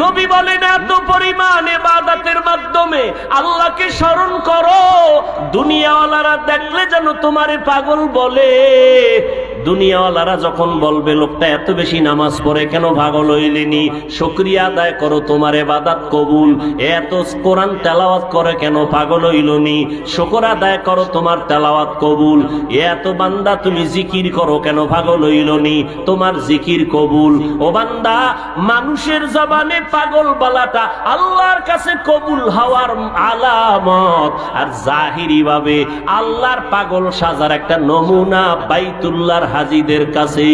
নবী বলেন এত পরিমাণ ইবাদতের মাধ্যমে আল্লাহকে স্মরণ করো, দুনিয়াওয়ালারা দেখলে যেন তোমারে পাগল বলে। দুনিয়াওয়ালারা যখন বলবে লোকটা এত বেশি নামাজ পড়ে কেন পাগল হইলেনি, শুকরিয়া আদায় করো তোমার ইবাদত কবুল। এত কোরআন তেলাওয়াত করে কেন পাগল হইলনি, শুকর আদায় করো তোমার তেলাওয়াত কবুল। এত বান্দা তুমি জিকির করো কেন পাগল হইলনি, তোমার জিকির কবুল। ও বান্দা, মানুষের জবানে পাগল বলাটা আল্লাহর কাছে কবুল হওয়ার আলামত, আর জাহিরি ভাবে আল্লাহর পাগল সাজার একটা নমুনা বাইতুল্লাহর হাজীদের কাছে।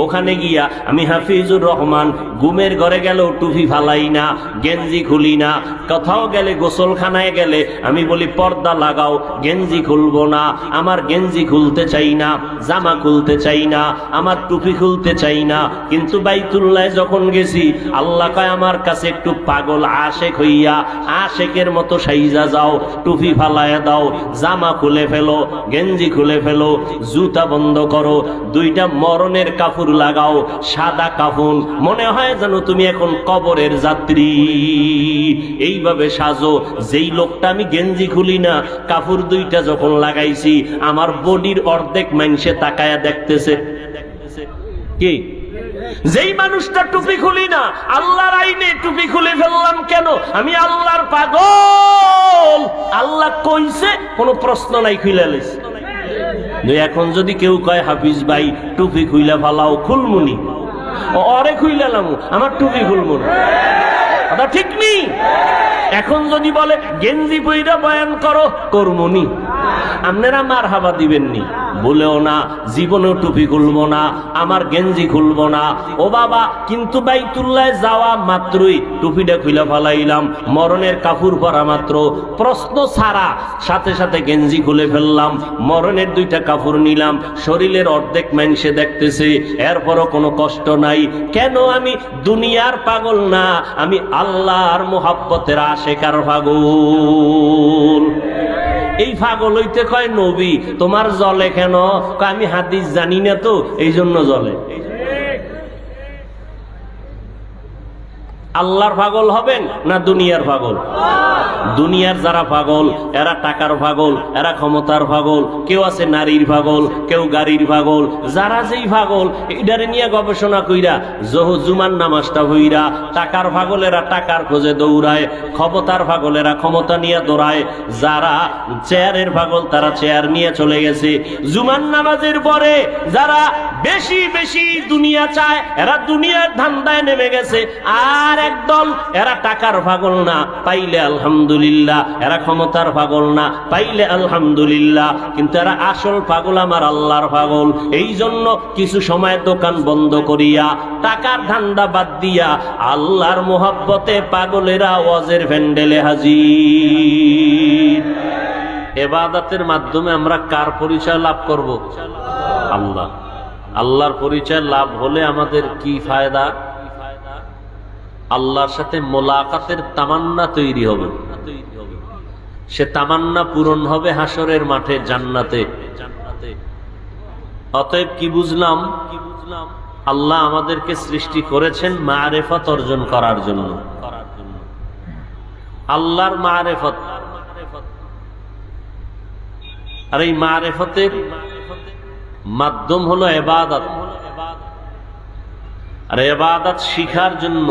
ওখানে গিয়া আমি হাফিজুর রহমান ঘুমের ঘরে গেলেও টুপি ফালাই না, গেঞ্জি খুলি না। কোথাও গেলে গোসলখানায় গেলে আমি বলি পর্দা লাগাও, গেঞ্জি খুলবো না। আমার গেঞ্জি খুলতে চাই না, জামা খুলতে চাই না, আমার টুপি খুলতে চাই না। কিন্তু বাইতুল্লাহ যখন গেছি, আল্লাহ কয় আমার কাছে একটু পাগল আশেক হইয়া আশেকের মতো সাইজা যাও, টুপি ফালায়া দাও, জামা খুলে ফেলো, গেঞ্জি খুলে ফেলো, জুতা বন্ধ করো, দুইটা মরণের কাপড় লাগাও, সাদা কাফন, মনে হয় যেন তুমি এখন কবরের যাত্রী। এইভাবে সাজো। যেই লোকটা আমি গেঞ্জি খুলি না, কাপড় দুইটা যখন লাগাইছি, আমার বডির অর্ধেক মানুষে তাকায়া দেখতেছে। কি? যেই মানুষটা টুপি খুলি না, আল্লাহর আইনে টুপি খুলে ফেললাম কেন? আমি আল্লাহর পাগল। আল্লাহ কইছে, কোনো প্রশ্ন নাই, খুলে লাইছে। এখন যদি কেউ কয় হাফিজ ভাই টুপি খুইলা ফালাও, খুলমুনি, অরে খুইলালাম, আমার টুপি খুলমুনি, কথা ঠিক নেই। এখন যদি বলে গেঞ্জি পইরা বয়ান করো, করমুনি। আপনারা মারহাবা দিবেননি, বলেও না জীবনেও টুপি খুলবো না, আমার গেঞ্জি খুলবো না। ও বাবা, কিন্তু বাইতুল্লাহ যাওয়া মাত্রই টুপিটা খুলে ফেলাইলাম, মরণের কাপড় পরা মাত্র প্রশ্ন ছাড়া সাথে সাথে গেঞ্জি খুলে ফেললাম, মরণের দুইটা কাপড় নিলাম, শরীরের অর্ধেক মানুষে দেখতেছে, এরপরও কোনো কষ্ট নাই। কেন? আমি দুনিয়ার পাগল না, আমি আল্লাহর মুহাব্বতের আশেকার পাগল। এই পাগল হইতে কয় নবী তোমার জলে কেন? আমি হাদিস জানি না তো, এই জন্য জলে। আল্লাহর পাগল হবেন না দুনিয়ার পাগল? দুনিয়ার যারা পাগল, এরা টাকার পাগল, এরা ক্ষমতার পাগল, কেউ আছে নারীর পাগল, কেউ গাড়ির পাগল। যারা যেই পাগল, এটারে নিয়ে গবেষণা কইরা জুমার নামাজটা হইরা, টাকার পাগলেরা টাকার খোঁজে দৌড়ায়, ক্ষমতার পাগলেরা ক্ষমতা নিয়ে দৌড়ায়, যারা চেয়ারের পাগল তারা চেয়ার নিয়ে চলে গেছে। জুমার নামাজের পরে যারা বেশি বেশি দুনিয়া চায়, এরা দুনিয়ার ধান্দায় নেমে গেছে। আর একদল, এরা টাকার পাগল না, পাইলে আলহামদুলিল্লাহ, এরা ক্ষমতার পাগল না, পাইলে আলহামদুলিল্লাহ, কিন্তু এরা আসল পাগল আমার আল্লাহর পাগল। এই জন্য কিছু সময় দোকান বন্ধ করিয়া, টাকার ধান্দা বাদ দিয়া, আল্লাহর মোহাব্বতে পাগলেরা ওয়াজের ভ্যান্ডেলে হাজির। ইবাদতের মাধ্যমে আমরা কার পরিচয় লাভ করব? আল্লাহ। আল্লাহর পরিচয় লাভ হলে আমাদের কি ফায়দা? আল্লাহর সাথে মোলাকাতের তামান্না তৈরি হবে, সে তামান্না পূরণ হবে হাসরের মাঠে, জান্নাতে। অতএব কি বুঝলাম? আল্লাহ আমাদেরকে সৃষ্টি করেছেন মারেফত অর্জন করার জন্য। আল্লাহর মারেফত, আর এই মারেফতের মাধ্যম হলো ইবাদত। আর ইবাদত শিখার জন্য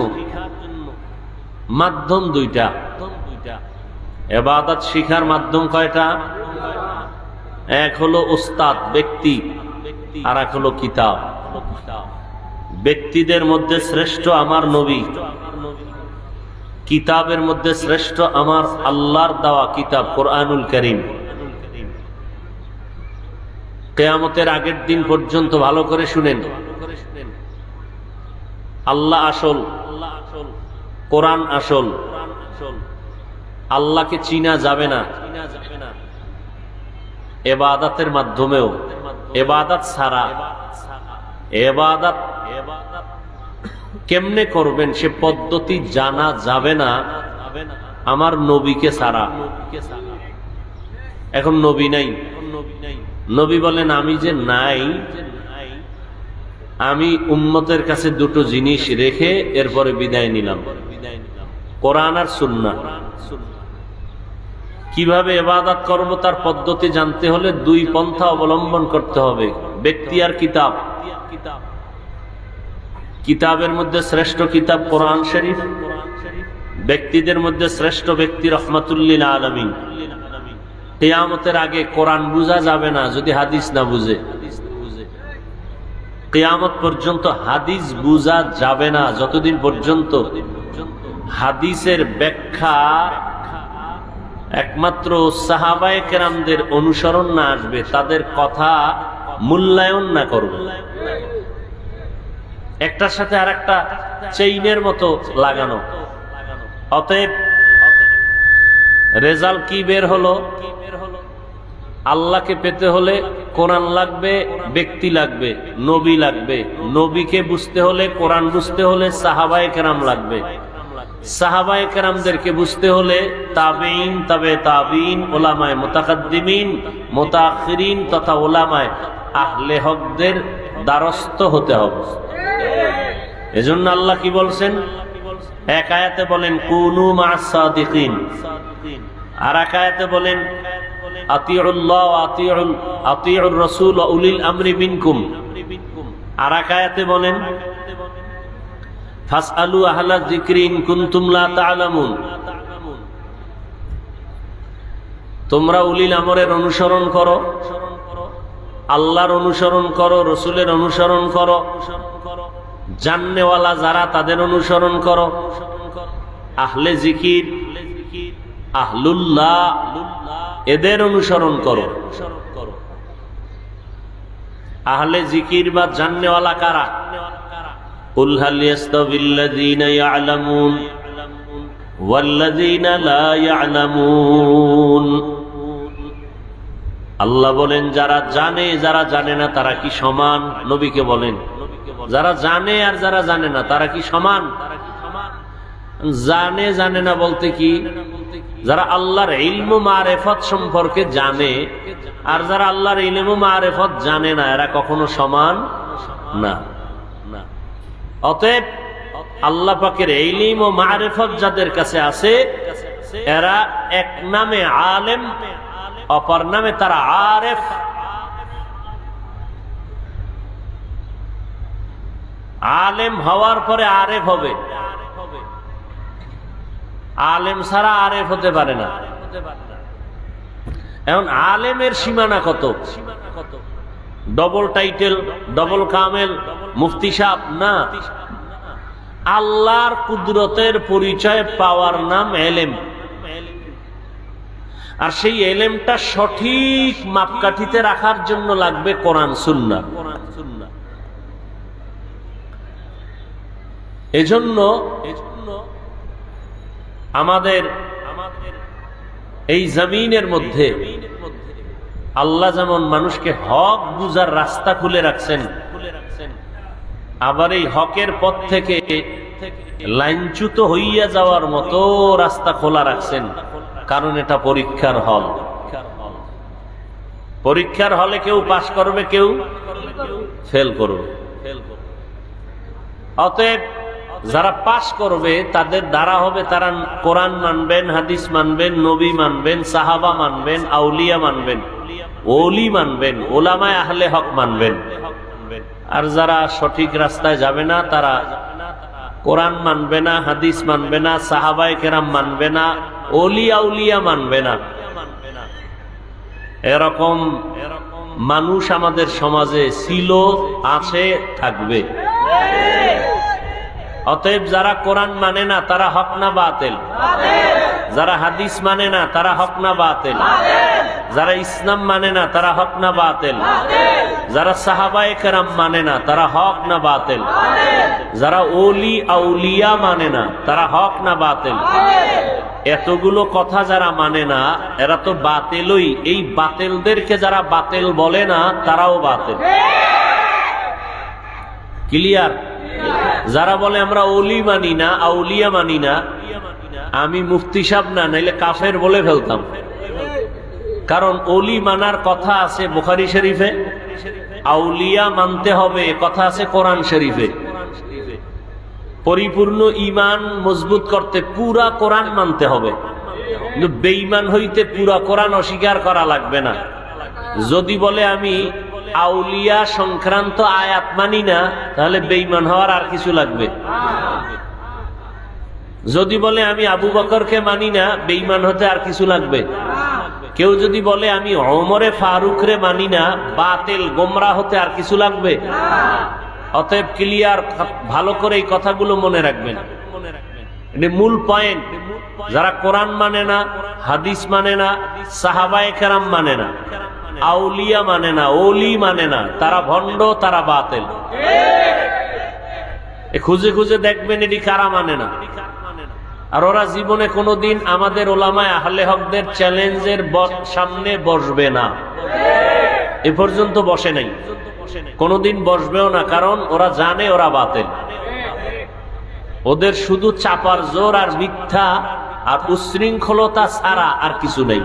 মাধ্যম দুইটা। ইবাদত শিখার মাধ্যম কয়টা? এক হলো উস্তাদ, ব্যক্তি, আর এক হলো কিতাব। ব্যক্তিদের মধ্যে শ্রেষ্ঠ আমার নবী, কিতাবের মধ্যে শ্রেষ্ঠ আমার আল্লাহর দেওয়া কিতাব কোরআনুল কারীম। কিয়ামতের আগের দিন পর্যন্ত ভালো করে শুনেন, আল্লাহ আসল, কোরআন আসল। আল্লাহকে চিনা যাবে না ইবাদতের মাধ্যমেও। ইবাদত ছাড়া, ইবাদত কেমনে করবেন সে পদ্ধতি জানা যাবে না আমার নবীকে ছাড়া। এখন নবী নাই, নবী বলেন আমি যে নাই আমি উম্মতের কাছে দুটো জিনিস রেখে এরপরে বিদায় নিলাম, কোরআন আর সুন্নাহ। কিভাবে ইবাদত করব তার পদ্ধতি জানতে হলে দুই পন্থা অবলম্বন করতে হবে, ব্যক্তি আর কিতাব। কিতাবের মধ্যে শ্রেষ্ঠ কিতাব কোরআন শরীফ, ব্যক্তিদের মধ্যে শ্রেষ্ঠ ব্যক্তি রহমাতুল্লিল আলামিন। কিয়ামতের আগে কোরআন বুঝা যাবে না যদি হাদিস না বুঝে। কিয়ামত পর্যন্ত হাদিস বুঝা যাবে না যতদিন পর্যন্ত হাদিসের ব্যাখ্যা একমাত্র সাহাবায়ে কেরামদের অনুসরণ না আসবে, তাদের কথা মূল্যায়ন না করবে। একটার সাথে আর একটা চেইনের মতো লাগানো। অতএব রেজাল্ট কি বের হলো? আল্লাহকে পেতে হলে কোরআন লাগবে, ব্যক্তি লাগবে, নবী লাগবে। নবীকে বুঝতে হলে, কোরআন বুঝতে হলে সাহাবায়ে কেরাম লাগবে। সাহাবায়ে কেরামদেরকে বুঝতে হলে তাবেঈন, তাবে তাবেঈন, উলামায়ে মুতাকাদ্দিমিন, মুতাআখিরিন তথা উলামায়ে আহলে হকদের দ্বারস্থ হতে হবে। এজন্য আল্লাহ কি বলছেন? এক আয়াতে বলেন কুনু মা'আস সাদিকিন, আর এক আয়াতে বলেন আতিউল্লাহ ওয়া আতিউর রাসূল ওয়া উলিল আমরি মিনকুম, আর এক আয়াতে বলেন ফাসআলু আহলা যিকরি ইন কুনতুম লা তা'লামুন। তোমরা উলিল আমরের অনুসরণ করো, আল্লাহর অনুসরণ করো, রসুলের অনুসরণ করো, জাননেওয়ালা যারা তাদের অনুসরণ করো। আহলে জিকির, আহলুল্লাহ এদের অনুসরণ করো। আহলে জিকির বা জাননেওয়ালা কারা? কুল হাল ইয়াস্তাবিল্লাযীনা ইয়া'লামুন ওয়াল্লাযীনা লা ইয়া'লামুন। আল্লাহ বলেন যারা জানে যারা জানে না তারা কি সমান? নবীকে বলেন যারা জানে আর যারা জানে না তারা কি সমান? জানে জানে না বলতে কি, যারা আল্লাহর ইলম ও মারিফত সম্পর্কে জানে আর যারা আল্লাহর ইলম ও মারিফত জানে না, এরা কখনো সমান না। অতএব আল্লাহ পাকের ইলম ও মারিফত যাদের কাছে আছে এরা এক নামে আলেম, অপর নামে তারা আরেফ। আলেম হওয়ার পরে আরেফ হবে, আলেম ছাড়া আরেফ হতে পারে না। এখন আলেমের সীমানা কত? ডবল টাইটেল, ডবল কামেল, মুফতি সাহেব না। আল্লাহর কুদরতের পরিচয় পাওয়ার নাম এলেম। আর সেই এলেমটা সঠিক মাপকাঠিতে রাখার জন্য লাগবে কোরআন সুন্নাহ। এজন্য আমাদের এই জমিনের মধ্যে আল্লাহ যেমন মানুষকে হক বুঝার রাস্তা খুলে রাখছেন, আবার এই হকের পথ থেকে লাইনচ্যুত হইয়া যাওয়ার মতো রাস্তা খোলা রাখছেন। কারণ এটা পরীক্ষার হল। পরীক্ষার হলে কেউ পাশ করবে, কেউ ফেল করবে। অতএব যারা পাশ করবে তাদের দ্বারা হবে তারা কোরআন মানবেন, হাদিস মানবেন, নবী মানবেন, সাহাবা মানবেন, আউলিয়া মানবেন, ওলি মানবেন, ওলামায়ে আহলে হক মানবেন। আর যারা সঠিক রাস্তায় যাবে না তারা কোরআন মানবে না, হাদিস মানবে না, সাহাবায়ে কেরাম মানবে না, ওলি আউলিয়া মানবে না। এরকম মানুষ আমাদের সমাজে ছিল, আছে, থাকবে। অতএব যারা কোরআন মানে না তারা হক না বাতিল? যারা হাদিস মানে না তারা হক না বাতিল? যারা ইসলাম মানে না তারা হক না বাতিল? যারা সাহাবায়ে কেরাম মানে না তারা হক না বাতিল? যারা ওলি আউলিয়া মানে না তারা হক না বাতিল? এতগুলো কথা যারা মানে না এরা তো বাতিলই। এই বাতিলদেরকে যারা বাতিল বলে না তারাও বাতিল। ক্লিয়ার? যারা বলে আমরা ওলি মানি না, আউলিয়া মানি না, আমি মুফতি সাহেব না নাইলে কাফের বলে ফেলতাম। কারণ ওলি মানার কথা আছে বুখারী শরীফে, আউলিয়া মানতে হবে, কথা আছে কোরআন শরীফে। পরিপূর্ণ ঈমান মজবুত করতে পুরা কোরআন মানতে হবে, কিন্তু বেঈমান হইতে পুরা কোরআন অস্বীকার করা লাগবে না। যদি বলে আমি আউলিয়া সংক্রান্ত আয়াত মানি না, তাহলে বেঈমান হওয়ার আর কিছু লাগবে। যদি বলে আমি আবু বকরকে মানি না, বেঈমান হতে আর কিছু লাগবে। কেউ যদি বলে আমি ওমরে ফারুক রে মানি না, বাতিল গোমরা হতে আর কিছু লাগবে। অতএব ক্লিয়ার, ভালো করে এই কথাগুলো মনে রাখবেন, এটা মূল পয়েন্ট। যারা কোরআন মানে না, হাদিস মানে না, সাহাবায়ে কেরাম মানে না, আউলিয়া মানে না, ওলি মানে না, তারা ভণ্ড, তারা বাতিল। খুঁজে খুঁজে দেখবেন এটি কারা মানে না। আর ওরা জীবনে কোনোদিন আমাদের ওলামায়ে আহলে হকদের চ্যালেঞ্জের সামনে বসবে না, এ পর্যন্ত বসে নাই, কোনোদিন বসবেও না, কারণ ওরা জানে ওরা বাতিল। ওদের শুধু চাপার জোর আর মিথ্যা আর উচ্ছৃঙ্খলতা ছাড়া আর কিছু নেই।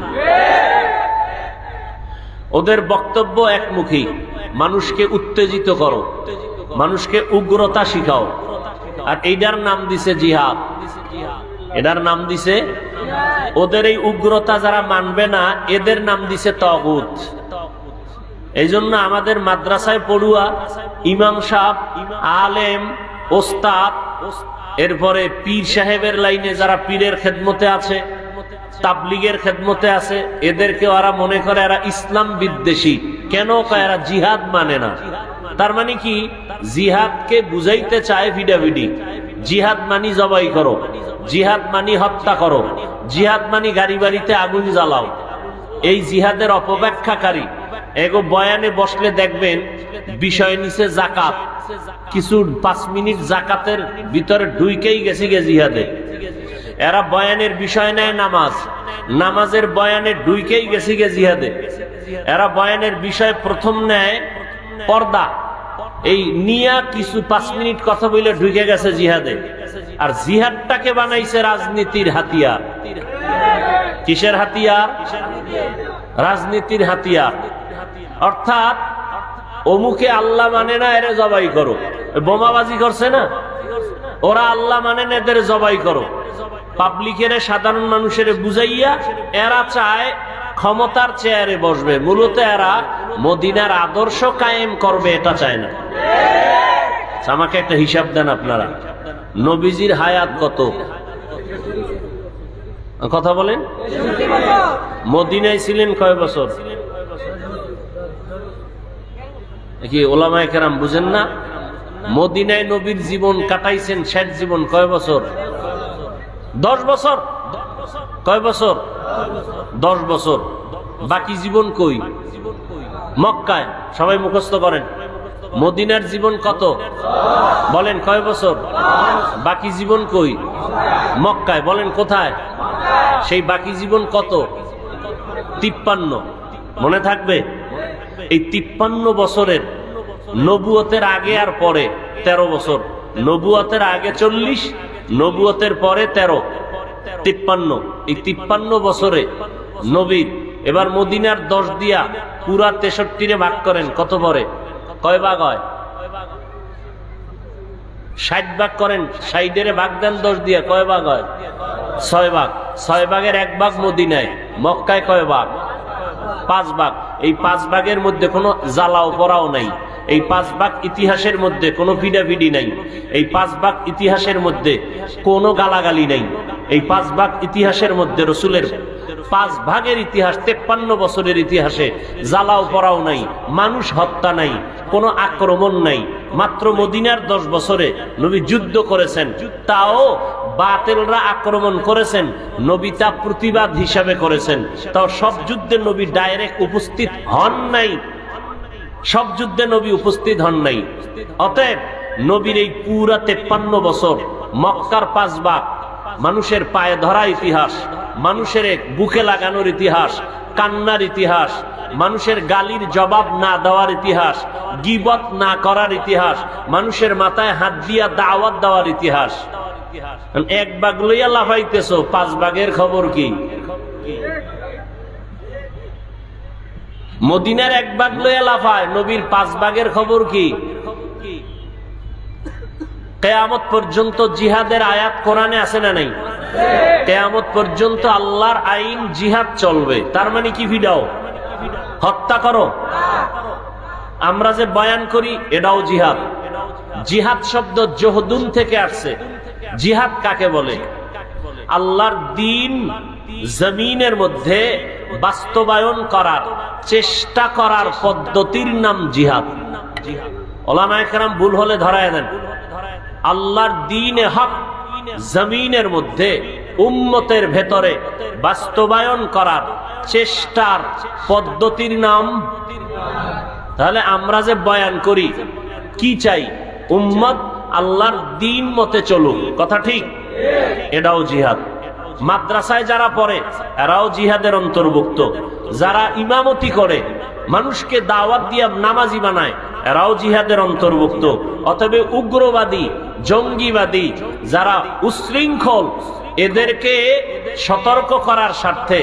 ওদের বক্তব্য একমুখী, মানুষকে উত্তেজিত করো, মানুষকে উগ্রতা শিখাও, আর এইটার নাম দিছে জিহাদ, এটার নাম দিছে। ওদের এই উগ্রতা যারা মানবে না, এদের নাম দিছে তাগুত। এই জন্য আমাদের মাদ্রাসায় পড়ুয়া ইমাম সাহেব, আলেম, ওস্তাদ, এরপরে পীর সাহেবের লাইনে যারা পীরের খেদমতে আছে, তাবলিগের খেদমতে আছে, এদেরকে ওরা মনে করে এরা ইসলাম বিদ্বেষী। কেন? এরা জিহাদ মানে না। তার মানে কি? জিহাদকে বুঝাইতে চায় ভিডাভিডি। জিহাদ মানি জবাই করো, জিহাদ মানি হত্যা করো, জিহাদ মানি গাড়ি বাড়িতে আগুন জ্বালাও। এই জিহাদের অপব্যাখ্যাকারী এগো বয়ানে বসলে দেখবেন বিষয় নিচে জাকাত, কিছু 5 মিনিট জাকাতের ভিতরে ঢুইকেই গেছি গে জিহাদে। এরা বয়ানের বিষয় নেয় নামাজ, নামাজের বয়ানে ঢুইকেই গেছি গে জিহাদে। এরা বয়ানের বিষয় প্রথম নেয় পর্দা, এই নিয়া কিছু 5 মিনিট কথা বলে ঢুকে গেছে জিহাদে। আর জিহাদটাকে বানাইছে রাজনীতির হাতিয়ার। কিসের হাতিয়ার? রাজনীতির হাতিয়ার। অর্থাৎ অমুকে আল্লাহ মানে না, এরে জবাই করো। বোমাবাজি করছে না, ওরা আল্লাহ মানে না, এদের জবাই করো। পাবলিকের, সাধারণ মানুষের বুঝাইয়া এরা চায় ক্ষমতার চেয়ারে বসবে। মূলত এরা মদিনার আদর্শ কায়েম করবে, এটা চায় না। আমাকে একটা হিসাব দেন আপনারা, নবীজির হায়াত কত? কথা বলেন। মদিনায় ছিলেন কয় বছর? কি ওলামায়ে কেরাম বুঝেন না? মদিনায় নবীর জীবন কাটাইছেন, শেষ জীবন কয় বছর? 10 বছর। কয় বছর? 10 বছর। বাকি জীবন কই? মক্কায়। সবাই মুখস্থ করেন। মদিনার জীবন কত? বলেন কয় বছর? বাকি জীবন কই? মক্কায়। বলেন কোথায়? সেই বাকি জীবন কত? 53। মনে থাকবে? এই 53 বছরের নবুয়তের আগে আর পরে 13 বছর। নবুয়তের আগে 40, নবুয়তের পরে 13, 53। এই 53 বছরে নবীর, এবার মদিনার 10 দিয়া পুরা 63 ভাগ করেন, কত পরে? কয় ভাগ হয়? 60 ভাগ করেন। 60 ভাগ দেন 10 দিয়া, কয় ভাগ হয়? 6 ভাগ। 6 ভাগের 1 ভাগ মদিনায়। মক্কায় কয় ভাগ? 5 ভাগ। এই 5 ভাগের মধ্যে কোনো জ্বালাও পড়াও নাই। এই 5 ভাগ ইতিহাসের মধ্যে কোনো ভিডাভিডি নাই। এই 5 ভাগ ইতিহাসের মধ্যে কোনো গালাগালি নাই। এই 5 ভাগ ইতিহাসের মধ্যে রসুলের 5 ভাগের ইতিহাস, 53 বছরের ইতিহাসে জ্বালাও পড়াও নাই, মানুষ হত্যা নাই, কোনো আক্রমণ নাই। মাত্র মদিনার 10 বছরে নবী যুদ্ধ করেছেন, তাও বাতিলরা আক্রমণ করেছেন, নবী তা প্রতিবাদ হিসাবে করেছেন। তাও সব যুদ্ধে নবী ডাইরেক্ট উপস্থিত হন নাই, সব যুদ্ধে নবী উপস্থিত হন নাই। অতএব নবীর এই পুরা 53 বছর মক্কার 5 ভাগ মানুষের পায়ে ধরা ইতিহাস, মানুষের বুকে লাগানোর ইতিহাস, কান্নার ইতিহাস, মানুষের গালির জবাব না দেওয়ার ইতিহাস, গীবত না করার ইতিহাস, মানুষের মাথায় হাত দিয়া দাওয়াত দেওয়ার ইতিহাস। 1 ভাগ লইয়া লাফাইতেছো, 5 ভাগের খবর কি? মদিনার 1 ভাগ লইয়া লাফায়, নবীর 5 ভাগের খবর কি? কিয়ামত পর্যন্ত জিহাদের আয়াত কোরআনে আছে না নাই? কিয়ামত পর্যন্ত আল্লাহর আইন জিহাদ চলবে। তার মানে কি ভিড়াও? হত্যা করো। আমরা যে বয়ান করি এটাও জিহাদ। জিহাদ শব্দ জহদুন থেকে আসছে। জিহাদ কাকে বলে? আল্লাহর দ্বীন জমিনের মধ্যে বাস্তবায়ন করার চেষ্টা করার পদ্ধতির নাম জিহাদ। ওলামায়ে কেরাম ভুল হলে ধরায় দেন। আল্লাহর দ্বীনে হক জমিনের মধ্যে উম্মতের ভেতরে বাস্তবায়ন করার চেষ্টার পদ্ধতির নাম। তাহলে আমরা যে বয়ান করি কি চাই? উম্মত আল্লাহর দ্বীন মতে চলুক, কথা ঠিক? এটাও জিহাদ। মাদ্রাসায় যারা পড়ে এরাও জিহাদের অন্তর্ভুক্ত। যারা ইমামতি করে, মানুষকে দাওয়াত দিয়া নামাজি বানায়, এরাও জিহাদের অন্তর্ভুক্ত। অতএব উগ্রবাদী, জঙ্গিবাদী, যারা উশৃঙ্খল, এদেরকে সতর্ক করার স্বার্থে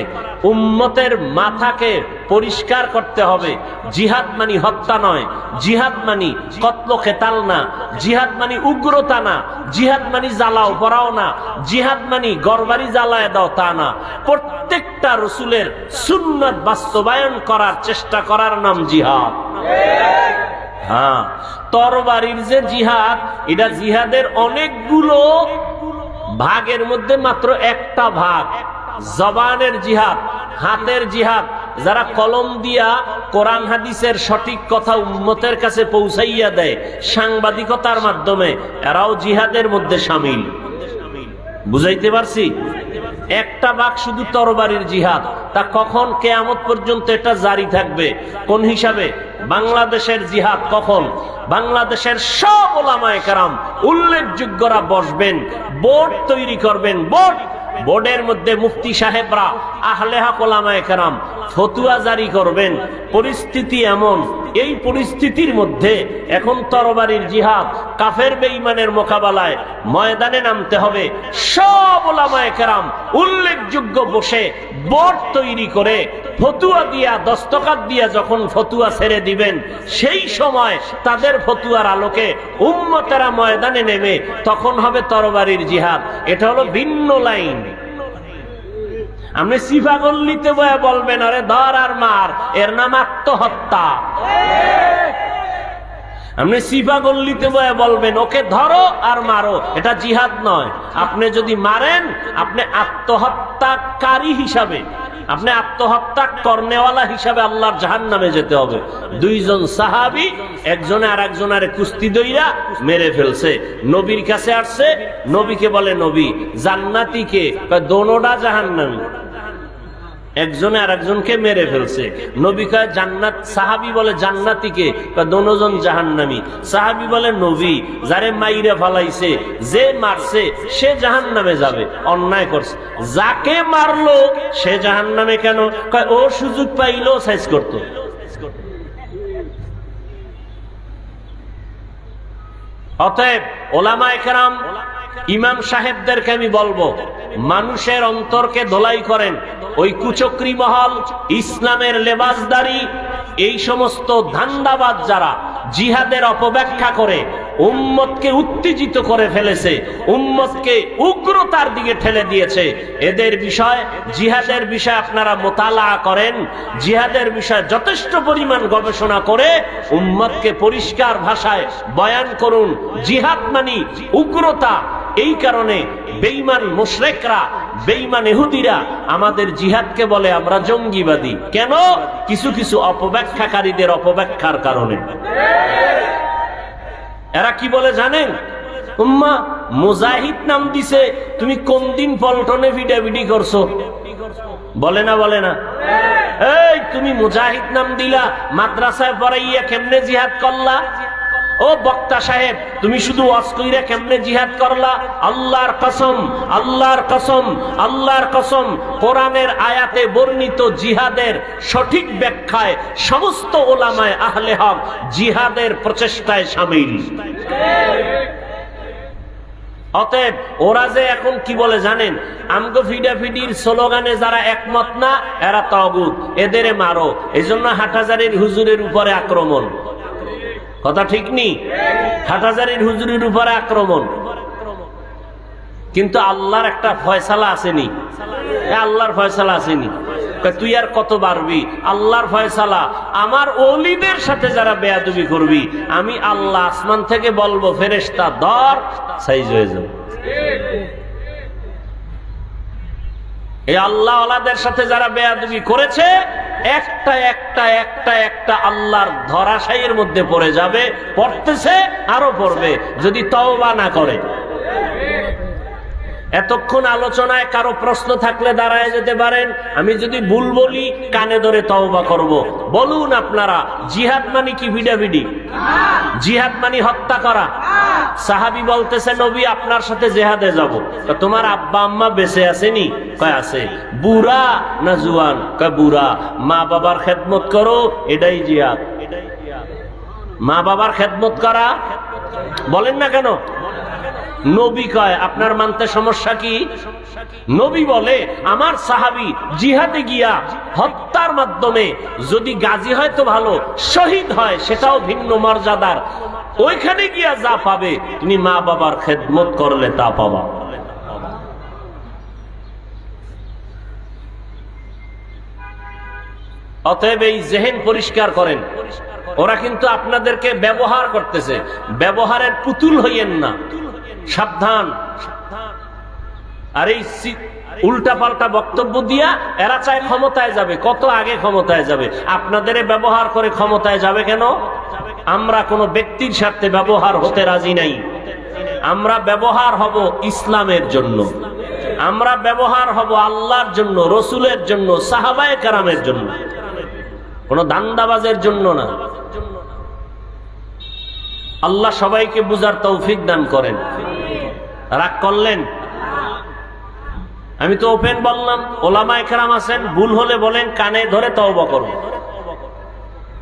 উম্মতের মাথাকে পরিষ্কার করতে হবে। জিহাদ মানি হত্যা নয়, জিহাদ মানি কতল খেতাল না, জিহাদ মানি উগ্রতা না, জিহাদ মানি জ্বালাও পড়াও না, জিহাদ মানি গরবারি জ্বালায় দাও তা না। প্রত্যেকটা রসুলের সুন্নাত বাস্তবায়ন করার চেষ্টা করার নাম জিহাদ। হ্যাঁ, তরবারির যে জিহাদ, এটা জিহাদের অনেকগুলো ভাগের মধ্যে মাত্র একটা ভাগ। জবানের জিহাদ, হাতের জিহাদ, যারা কলম দিয়া কোরআন হাদিসের সঠিক কথা উম্মতের কাছে পৌঁছাইয়া দেয় সাংবাদিকতার মাধ্যমে, এরাও জিহাদের মধ্যে শামিল। বুঝাইতে পারছি? একটা ভাগ শুধু তরবারির জিহাদ। তা কখন? কিয়ামত পর্যন্ত এটা জারি থাকবে। কোন হিসাবে? বাংলাদেশের জিহাদ কখন? বাংলাদেশের সব উলামায়ে কেরাম উল্লেখযোগ্যরা বসবেন, বোর্ড তৈরি করবেন। বোর্ডের মধ্যে মুফতি সাহেবরা, আহলে হক উলামায়ে কেরাম ফতুয়া জারি করবেন। পরিস্থিতি এমন, এই পরিস্থিতির মধ্যে এখন তরবারির জিহাদ, কাফের বেঈমানের মোকাবেলায় ময়দানে নামতে হবে। সব উলামায়ে কেরাম উল্লেখযোগ্য বসে বোর্ড তৈরি করে ফতুয়া দিয়া, দস্তখত দিয়া যখন ফতুয়া ছেড়ে দিবেন, সেই সময় তাদের ফতুয়ার আলোকে উম্মতেরা ময়দানে নেমে তখন হবে তরবারির জিহাদ। এটা হলো ভিন্ন লাইন। আপনি সিফাগল্লিতে বয়ে বলবেন আরে ধর আর মার, এর নাম আত্মহত্যা। আপনি সিফাগল্লিতে বয়ে বলবেন ওকে ধরো আর মারো, এটা জিহাদ নয়। আপনি যদি মারেন, আপনি আত্মহত্যাকারী হিসাবে, আপনি আত্মহত্যা করনেওয়ালা হিসাবে আল্লাহর জাহান্নামে যেতে হবে। 2 জন সাহাবী একজনে আর একজনের কুস্তি দইরা মেরে ফেলছে। নবীর কাছে আসছে, নবীকে বলে নবী জান্নাতি কে? দোনোটা জাহান্নামী। একজনে আর একজনকে মেরে ফেলছে। নবী কয় জান্নাত। সাহাবী বলে জান্নাতি কে? দোনোজন জাহান্নামী। সাহাবী বলে নবী যারে মাইরে ফালাইছে, যে মারছে সে জাহান্নামে যাবে, অন্যায় করছে। যাকে মারলো সে জাহান্নামে কেন? কয় ও সুযোগ পাইলো সাইজ করত। অতএব ওলামায়ে কেরাম, ইমাম সাহেবদেরকে আমি বলবো, মানুষের অন্তরকে ধোলাই করেন ওই কুচক্রী মহল, ইসলামের লেবাসদারি, এই সমস্ত ধান্দাবাজ যারা জিহাদের অপব্যাখ্যা করে উম্মতকে উত্তেজিত করে ফেলেছে, উম্মতকে উগ্রতার দিকে ঠেলে দিয়েছে। এদের বিষয়, জিহাদের বিষয় আপনারা মোতালা করেন, জিহাদের বিষয় যথেষ্ট পরিমাণ গবেষণা করে উম্মতকে পরিষ্কার ভাষায় বয়ান করুন। জিহাদ মানি উগ্রতা। এই কারণে বেঈমান মুশরিকরা, বেঈমান ইহুদিরা আমাদের জিহাদকে বলে আমরা জঙ্গিবাদী। কেন? কিছু কিছু অপব্যাখ্যাকারীদের অপব্যাখ্যার কারণে। এরা কি বলে জানেন? উম্মা মুজাহিদ নাম দিছে, তুমি কোন দিন পল্টনে ভিডাভিডি করছো? বলে না? বলে না? এই তুমি মুজাহিদ নাম দিলা, মাদ্রাসায় পড়াইয়া কেমনে জিহাদ করলা? ও বক্তা সাহেব, তুমি শুধু ওয়াজ কইরা কেমনে জিহাদ করলা? আল্লাহর কসম, আল্লাহর কসম, আল্লাহর কসম, কোরআনের আয়াতে বর্ণিত জিহাদের সঠিক ব্যাখ্যায় সমস্ত উলামায়ে আহলে হক জিহাদের প্রচেষ্টায় শামিল। অতএব ওরা যে এখন কি বলে জানেন, আমগো ফিডাফিডির স্লোগানে যারা একমত না এরা তাগুত, এদেরে মারো। এই জন্য হাটহাজারীর হুজুরের উপরে আক্রমণ। কথা ঠিক নি? হাটহাজারীর হুজুরের উপরে আক্রমণ। কিন্তু আল্লাহর একটা ফয়সালা আসেনি, আল্লাহর ফয়সালা আসেনি। তুই আর কত বাড়বি? আল্লাহর ফয়সালা, আমার ওলিদের সাথে যারা বেয়াদবি করবি আমি আল্লাহ আসমান থেকে বলবো ফেরেশতা ধর, সাইজ হয়ে যাবে। এই আল্লাহ ওয়ালাদের সাথে যারা বেয়াদবি করেছে একটা একটা একটা একটা আল্লাহর ধরাশায়ীর মধ্যে পড়ে যাবে, পড়তেছে আরো পড়বে যদি তওবা না করে। এতক্ষণ আলোচনায় কারো প্রশ্ন থাকলে দাঁড়ায় যেতে পারেন। আমি যদি ভুল বলি কানে ধরে তওবা করব। বলুন আপনারা, জিহাদ মানে কি ভিডাভিডি? জিহাদ মানে হত্যা করা? সাহাবী বলতেছে নবী আপনার সাথে জিহাদে যাব। তোমার আব্বা আম্মা বেঁচে আসেনি? কয় আছে। বুড়া না জুয়ান? কয় বুড়া। মা বাবার খেদমত করো, এটাই জিহাদ। মা বাবার খেদমত করা বলেন না কেন? নবী কয় আপনার মানতে সমস্যা কি? নবী বলে আমার সাহাবী জিহাদে গিয়া হত্যার মাধ্যমে যদি গাজী হয় তো ভালো, শহীদ হয় সেটাও ভিন্ন মর্যাদার। ওইখানে গিয়া যা পাবে তুমি মা বাবার খেদমত করলে তা পাবা। অতএব এই জেহেন পরিষ্কার করেন। ওরা কিন্তু আপনাদেরকে ব্যবহার করতেছে, ব্যবহারের পুতুল হইয়েন না, সাবধান। আর এই উল্টা পাল্টা বক্তব্য দিয়া এরা চায় ক্ষমতায় যাবে, কত আগে ক্ষমতায় যাবে। আপনাদের ব্যবহার করে ক্ষমতায় যাবে কেন? আমরা কোন ব্যক্তির স্বার্থে ব্যবহার হতে রাজি নাই। আমরা ব্যবহার হব ইসলামের জন্য, আমরা ব্যবহার হব আল্লাহর জন্য, রসুলের জন্য, সাহাবায়ে কেরামের জন্য, কোন দান্দাবাজের জন্য না। আল্লাহ সবাইকে বুঝার তৌফিক দান করেন। রাগ করলেন? আমি তো ওপেন বললাম, ওলামায়ে কেরাম আছেন, ভুল হলে বলেন, কানে ধরে তওবা করুন।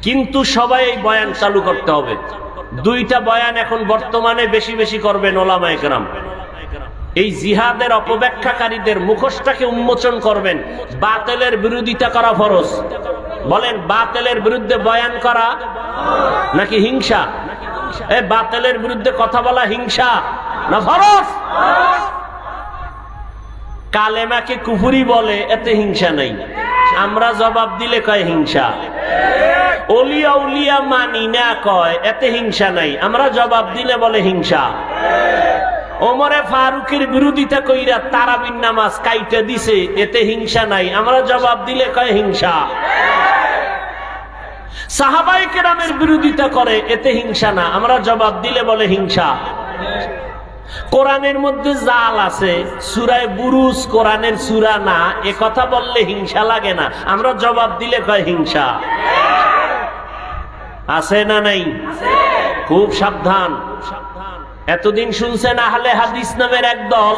কিন্তু সবাই এই বয়ান চালু করতে হবে। দুইটা বয়ান এখন বর্তমানে বেশি বেশি করবেন ওলামায়ে কেরাম। এই জিহাদের অপব্যাখ্যাকারীদের মুখোশটাকে উন্মোচন করবেন। বাতিলের বিরোধিতা করা ফরজ। বলেন, বাতিলের বিরুদ্ধে বয়ান করা নাকি হিংসা? এই বাতিলের বিরুদ্ধে কথা বলা হিংসা না ফরজ? কালেমাকে কুফরি বলে, এতে হিংসা নাই। আমরা জবাব দিলে কয় হিংসা। ওলিয়া উলিয়া মানি না কয়, এতে হিংসা নাই। আমরা জবাব দিলে বলে হিংসা। ওমরে ফারুকের বিরোধিতা কইরা তারাবির নামাজ কাইটা দিছে, এতে হিংসা নাই। আমরা জবাব দিলে কয় হিংসা। সাহাবায়ে কেরামের বিরোধিতা করে, এতে হিংসা না। আমরা জবাব দিলে বলে হিংসা। কোরআনের মধ্যে জাল আছে, সূরায়ে বুরুজ কোরআনের সূরা না, এ কথা বললে হিংসা লাগে না। আমরা জবাব দিলে কয় হিংসা। আছে না নাই? খুব সাবধান। এতদিন শুনছেন আহলে হাদিস নামের এক দল,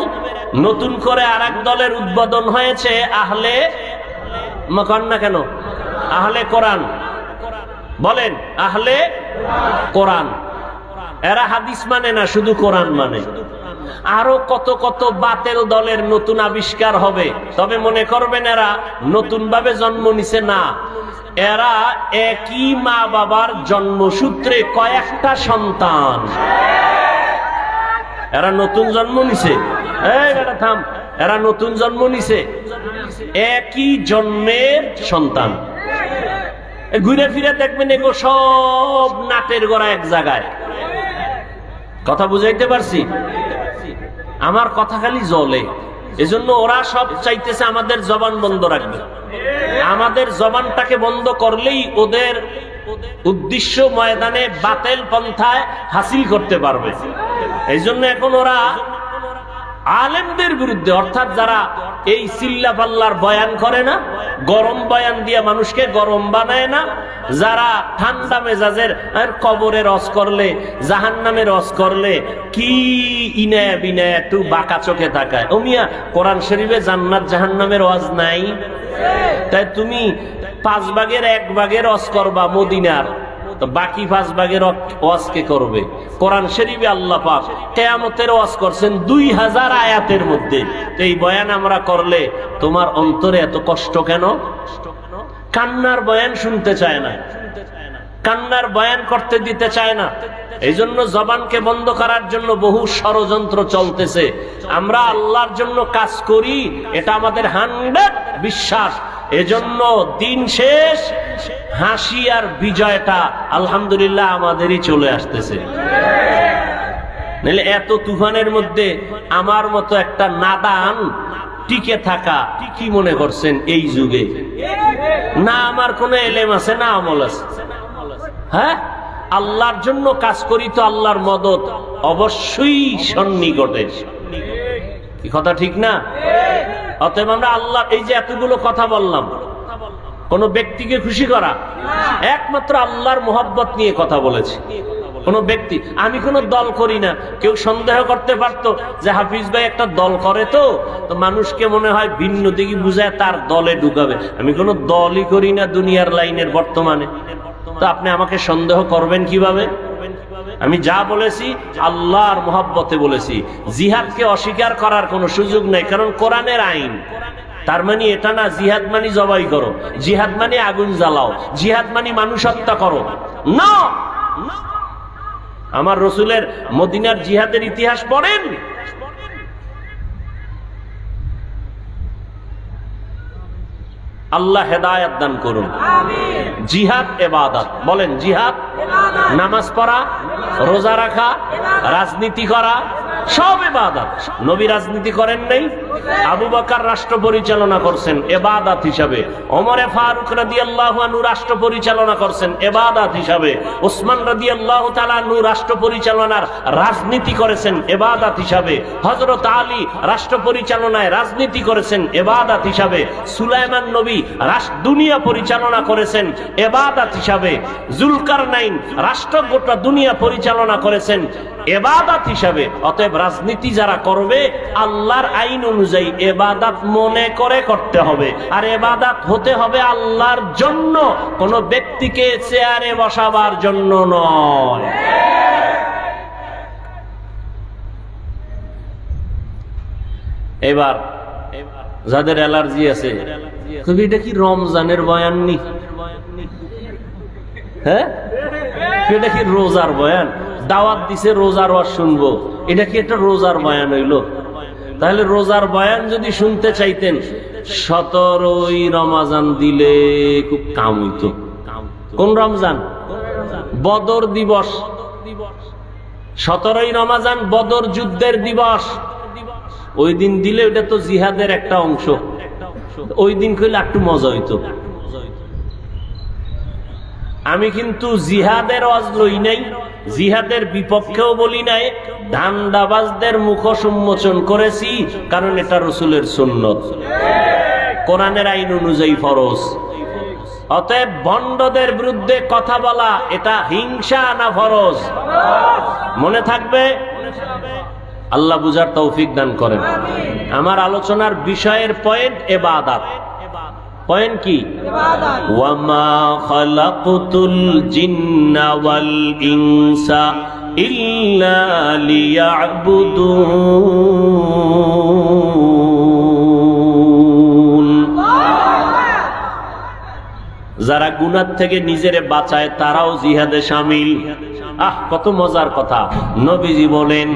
নতুন করে আর এক দলের উদ্বোধন হয়েছে আহলে না কেন আহলে কোরআন। বলেন আহলে কোরআন। এরা হাদিস মানে না, শুধু কোরআন মানে। আরো কত কত বাতিল দলের নতুন আবিষ্কার হবে, তবে মনে করবেন এরা নতুন ভাবে জন্ম নিছে না। এরা একই মা বাবার জন্মসূত্রে কয়েকটা সন্তান। এরা নতুন জন্ম নিছে। এই বেটা থাম, এরা নতুন জন্ম নিছে, একই জন্মের সন্তান। ঘুরে ফিরে দেখবেন এগো সব নাটের গোড়া এক জায়গায়। কথা বুঝাইতে পারছি? আমার কথা খালি জ্বলে। এজন্য ওরা সব চাইতেছে আমাদের জবান বন্ধ রাখবে। আমাদের জবানটাকে বন্ধ করলেই ওদের উদ্দেশ্য ময়দানে বাতিল পন্থায় হাসিল করতে পারবে। এই জন্য এখন ওরা আলেমদের বিরুদ্ধে, অর্থাৎ যারা এই চিল্লা পাল্লার বয়ান করে না, গরম বয়ান দিয়ে মানুষকে গরম বানায় না, যারা ঠান্ডা মেজাজের কবরে রস করলে, জাহান্নামে রস করলে কি ইনায়া বিনায়া একটু বাঁকা চোখে তাকায়। ও মিয়া, কোরআন শরীফে জান্নাত জাহান্নামের ওয়াজ নাই? তাই তুমি 5 ভাগের 1 ভাগে রস করবা মদিনার, তো বাকি 5 ভাগের ওয়াজ কে করবে? কোরআন শরীফে আল্লাহ পাক কিয়ামতের ওয়াজ করছেন 2000 আয়াতের মধ্যে। তো এই বয়ান আমরা করলে তোমার অন্তরে এত কষ্ট কেন? কান্নার বয়ান শুনতে চায় না, কান্নার বয়ান করতে দিতে চায় না। এই জন্য জবানকে বন্ধ করার জন্য বহু ষড়যন্ত্র চলতেছে। আমরা আল্লাহর জন্য কাজ করি, এটা আমাদের 100 বিশ্বাস। এজন্য দিন শেষ, হাসি আর বিজয়টা আলহামদুলিল্লাহ আমাদেরই চলে আসতেছে। নাহলে এত তুফানের মধ্যে আমার মতো একটা নাদান টিকে থাকা কি মনে করছেন এই যুগে? না আমার কোনো এলেম আছে, না আমল আছে। হ্যাঁ, আল্লাহর জন্য কাজ করি তো আল্লাহর মদদ অবশ্যই সন্নিকটে। কি কথা ঠিক না? অতএব আমরা আল্লাহ, এই যে এতগুলো কথা বললাম, কোন ব্যক্তিকে খুশি করা, একমাত্র আল্লাহর মোহাব্বত নিয়ে কথা বলেছি। কোন ব্যক্তি, আমি কোন দল করি না। কেউ সন্দেহ করতে পারতো যে হাফিজ ভাই একটা দল করে, তো মানুষকে মনে হয় ভিন্ন দিকে বুঝায় তার দলে ঢুকাবে। আমি কোন দলই করি না দুনিয়ার লাইনের বর্তমানে। তো আপনি আমাকে সন্দেহ করবেন কিভাবে? আমি যা বলেছি আল্লাহর মোহাব্বতে বলেছি। জিহাদকে অস্বীকার করার কোনো সুযোগ নেই, কারণ কোরআনের আইন। তার মানে এটা না জিহাদ মানে জবাই করো, জিহাদ মানে আগুন জ্বালাও, জিহাদ মানে মানুষ হত্যা করো না। আমার রসুলের মদিনার জিহাদের ইতিহাস পড়েন। আল্লাহ হেদায়েত দান করুন। জিহাদ ইবাদত, বলেন জিহাদ। নামাজ পড়া, রোজা রাখা, রাজনীতি করা সব ইবাদত। নবী রাজনীতি করেন নাই, আবু বকর রাষ্ট্র পরিচালনা করছেন ইবাদত হিসাবে, ওমর ফারুক রাদিয়াল্লাহু আনহু রাষ্ট্র পরিচালনা করছেন ইবাদত হিসাবে, ওসমান রাদিয়াল্লাহু তাআলা আনহু রাষ্ট্র পরিচালনার রাজনীতি করেছেন ইবাদত হিসাবে, হযরত আলী রাষ্ট্র পরিচালনায় রাজনীতি করেছেন ইবাদত হিসাবে, সুলাইমান নবী দুনিয়া পরিচালনা করেছেন ইবাদত হিসাবে, জুলকারনাইন রাষ্ট্র গোটা দুনিয়া পরিচালনা করেছেন ইবাদত হিসাবে। অতএব রাজনীতি যারা করবে আল্লাহর আইন অনুযায়ী ইবাদত মনে করে করতে হবে, আর ইবাদত হতে হবে আল্লাহর জন্য, কোন ব্যক্তিকে চেয়ারে বসাবার জন্য নয়। এবার যাদের অ্যালার্জি আছে, এটা কি রমজানের বয়ান নি? হ্যাঁ, এটা কি রোজার বয়ান? দাওয়াত দিছে রোজার ওয়াজ শুনবো, এটা কি একটা রোজার বয়ান হইলো? তাহলে রোজার বয়ান যদি শুনতে চাইতেন 17ই রমজান দিলে খুব কাম হইতো। কোন রমজান? বদর দিবস। 17ই রমজান বদর যুদ্ধের দিবস। ওই দিন দিলে ওটা তো জিহাদের একটা অংশ, ওই দিন কইলে একটু মজা হইতো। আমি কিন্তু জিহাদের ওয়াজ লই নাই, জিহাদের বিপক্ষেও বলি নাই, ধান্দাবাজদের মুখ উন্মোচন করেছি, কারণ এটা রাসূলের সুন্নত, কোরআনের আইন অনুযায়ী ফরজ। অতএব ভণ্ডদের বিরুদ্ধে কথা বলা এটা হিংসা না ফরজ? মনে থাকবে। আল্লাহ বুঝার তৌফিক দান করেন। আমার আলোচনার বিষয়ের পয়েন্ট ইবাদত। পয়েন্ট কি? ওয়ামা খালাকতুল জিন্না ওয়াল ইনসা ইল্লা লিয়াবুদুন। যারা গুনাহ থেকে নিজেরে বাঁচায় তারাও জিহাদে শামিল। আহ, কত মজার কথা। নবীজি বলেন